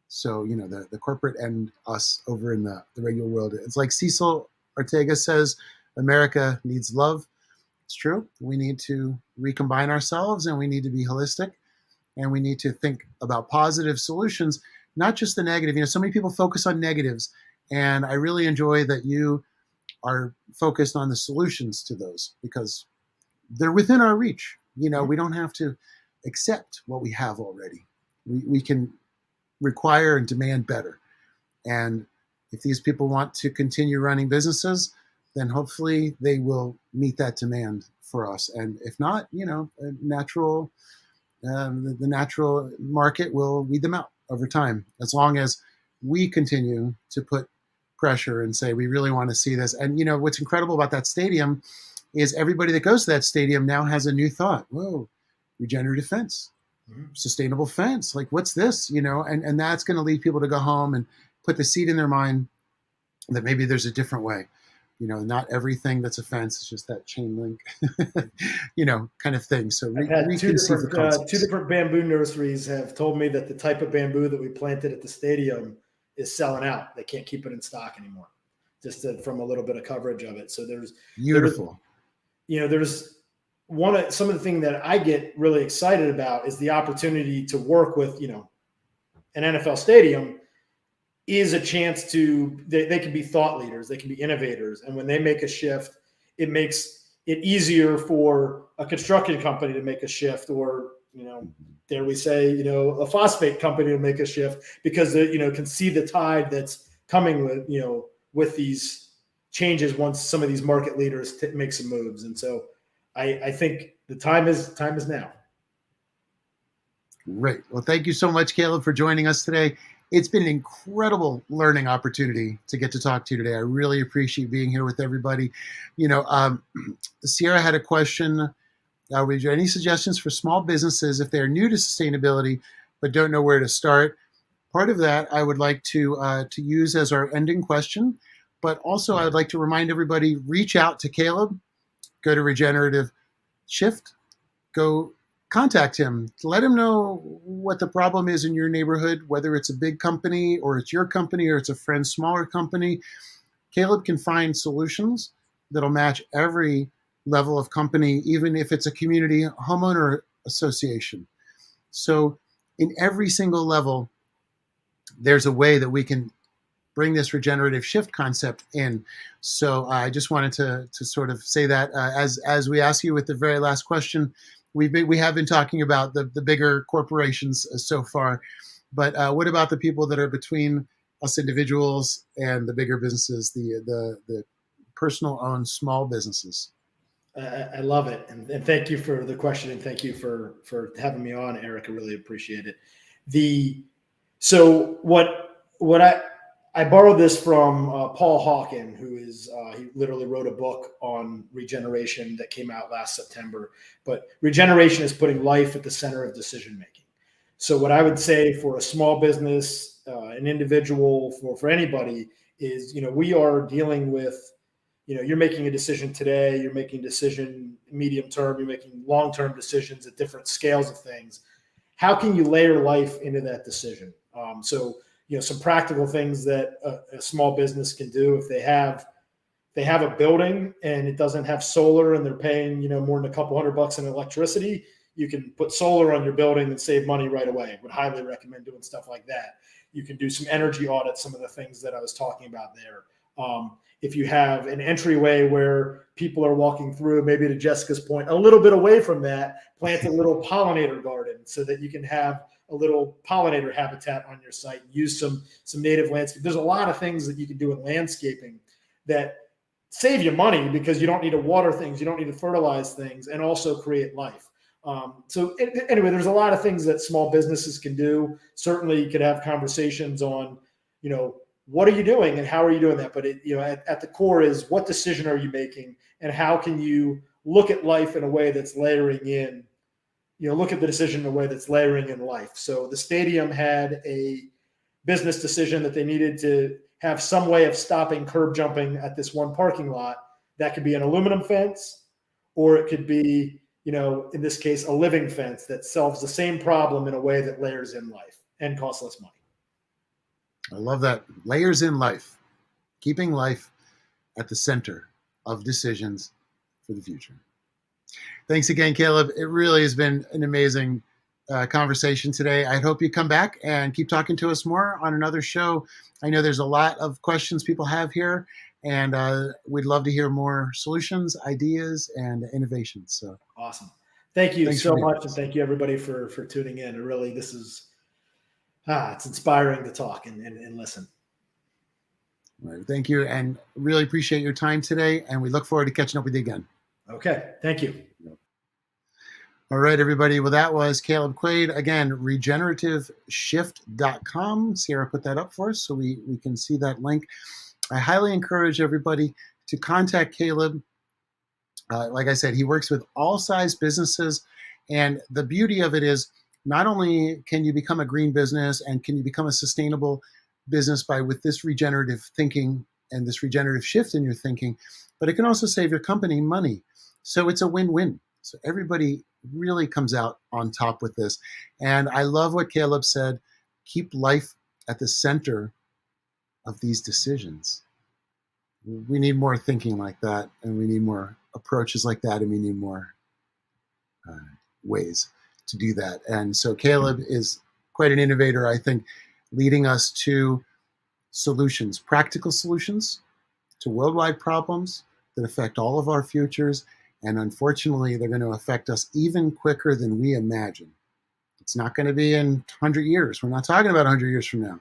So, you know, the corporate and us over in the regular world. It's like Cecil Ortega says, America needs love. It's true. We need to recombine ourselves, and we need to be holistic, and we need to think about positive solutions, not just the negative. You know, so many people focus on negatives, and I really enjoy that you are focused on the solutions to those, because they're within our reach. You know, we don't have to accept what we have already. We can require and demand better. And if these people want to continue running businesses, then hopefully they will meet that demand for us. And if not, you know, the natural market will weed them out over time, as long as we continue to put pressure and say, we really want to see this. And, you know, what's incredible about that stadium is everybody that goes to that stadium now has a new thought. Whoa, regenerative fence, sustainable fence. Like, what's this? You know, and that's going to lead people to go home and put the seed in their mind that maybe there's a different way. You know, not everything that's a fence is just that chain link, you know, kind of thing. So I've had two different bamboo nurseries have told me that the type of bamboo that we planted at the stadium is selling out. They can't keep it in stock anymore, just from a little bit of coverage of it. So there's beautiful. You know, some of the things that I get really excited about is the opportunity to work with, an NFL stadium is a chance to, they can be thought leaders, they can be innovators. And when they make a shift, it makes it easier for a construction company to make a shift, or, dare we say, a phosphate company to make a shift, because they, can see the tide that's coming with, with these changes once some of these market leaders make some moves. And so I think the time is now. Great. Well, thank you so much, Caleb, for joining us today. It's been an incredible learning opportunity to get to talk to you today. I really appreciate being here with everybody. Sierra had a question. Any suggestions for small businesses if they're new to sustainability but don't know where to start? Part of that I would like to use as our ending question, but also I would like to remind everybody, reach out to Caleb, go to Regenerative Shift, go contact him, let him know what the problem is in your neighborhood, whether it's a big company or it's your company or it's a friend's smaller company. Caleb can find solutions that'll match every level of company, even if it's a community homeowner association. So in every single level, there's a way that we can bring this regenerative shift concept in. So I just wanted to sort of say that as we ask you with the very last question, we have been talking about the bigger corporations so far, but what about the people that are between us individuals and the bigger businesses, the personal owned small businesses? I love it, and thank you for the question, and thank you for having me on, Eric. I really appreciate it. So what I borrowed this from Paul Hawken, who is he literally wrote a book on regeneration that came out last September. But regeneration is putting life at the center of decision making. So what I would say for a small business, an individual, for anybody is, we are dealing with, you're making a decision today, you're making a decision medium term, you're making long-term decisions at different scales of things. How can you layer life into that decision? So some practical things that a small business can do if they have a building and it doesn't have solar and they're paying more than a couple $100 in electricity, you can put solar on your building and save money right away. Would highly recommend doing stuff like that. You can do some energy audits, some of the things that I was talking about there. If you have an entryway where people are walking through, maybe to Jessica's point, a little bit away from that, plant a little pollinator garden so that you can have a little pollinator habitat on your site. Use some native landscape. There's a lot of things that you can do in landscaping that save you money, because you don't need to water things, you don't need to fertilize things, and also create life. So anyway, there's a lot of things that small businesses can do. Certainly you could have conversations on, what are you doing and how are you doing that? But at the core is, what decision are you making, and how can you look at life in a way that's layering in, look at the decision in a way that's layering in life. So the stadium had a business decision that they needed to have some way of stopping curb jumping at this one parking lot. That could be an aluminum fence, or it could be, in this case, a living fence that solves the same problem in a way that layers in life and costs less money. I love that. Layers in life, keeping life at the center of decisions for the future. Thanks again, Caleb. It really has been an amazing conversation today. I hope you come back and keep talking to us more on another show. I know there's a lot of questions people have here, and we'd love to hear more solutions, ideas, and innovations. So awesome. Thank you so much, and thank you everybody for tuning in. Really, this is it's inspiring to talk and listen. All right, thank you, and really appreciate your time today, and we look forward to catching up with you again. Okay, thank you. All right, everybody. Well, that was Caleb Quaid. Again, regenerativeshift.com. Sierra put that up for us so we can see that link. I highly encourage everybody to contact Caleb. Like I said, he works with all size businesses. And the beauty of it is, not only can you become a green business and can you become a sustainable business with this regenerative thinking and this regenerative shift in your thinking, but it can also save your company money. So it's a win-win. So everybody really comes out on top with this. And I love what Caleb said, keep life at the center of these decisions. We need more thinking like that, and we need more approaches like that, and we need more uh, ways to do that. And so Caleb is quite an innovator, I think, leading us to solutions, practical solutions to worldwide problems that affect all of our futures. And unfortunately, they're going to affect us even quicker than we imagine. It's not going to be in 100 years. We're not talking about 100 years from now.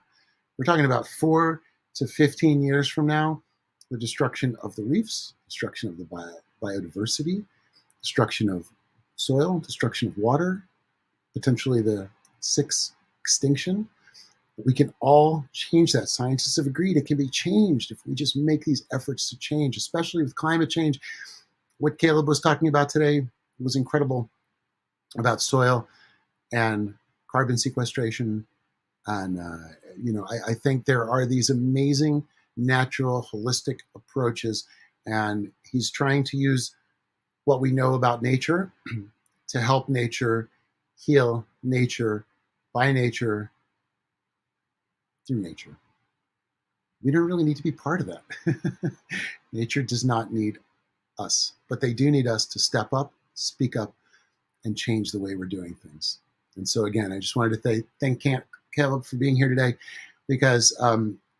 We're talking about 4 to 15 years from now, the destruction of the reefs, destruction of the biodiversity, destruction of soil, destruction of water, potentially the sixth extinction. We can all change that. Scientists have agreed it can be changed if we just make these efforts to change, especially with climate change. What Caleb was talking about today was incredible about soil and carbon sequestration. And, I think there are these amazing natural, holistic approaches. And he's trying to use what we know about nature to help nature heal nature by nature through nature. We don't really need to be part of that. Nature does not need us, but they do need us to step up, speak up, and change the way we're doing things. And so, again, I just wanted to thank Caleb for being here today, because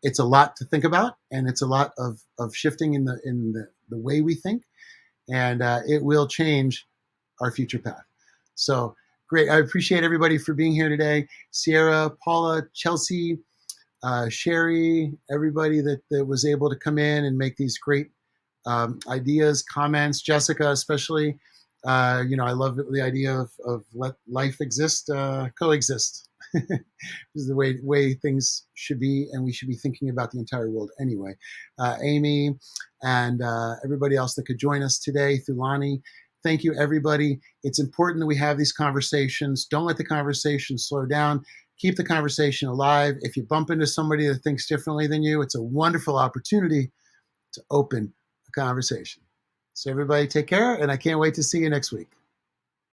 it's a lot to think about, and it's a lot of shifting in the way we think, and it will change our future path. So great. I appreciate everybody for being here today. Sierra, Paula, Chelsea, Sherry, everybody that was able to come in and make these great ideas, comments, Jessica especially. I love the idea of let life exist, coexist. This is the way things should be, and we should be thinking about the entire world anyway. Amy and everybody else that could join us today, Thulani, thank you, everybody. It's important that we have these conversations. Don't let the conversation slow down. Keep the conversation alive. If you bump into somebody that thinks differently than you, it's a wonderful opportunity to open a conversation. So everybody take care, and I can't wait to see you next week.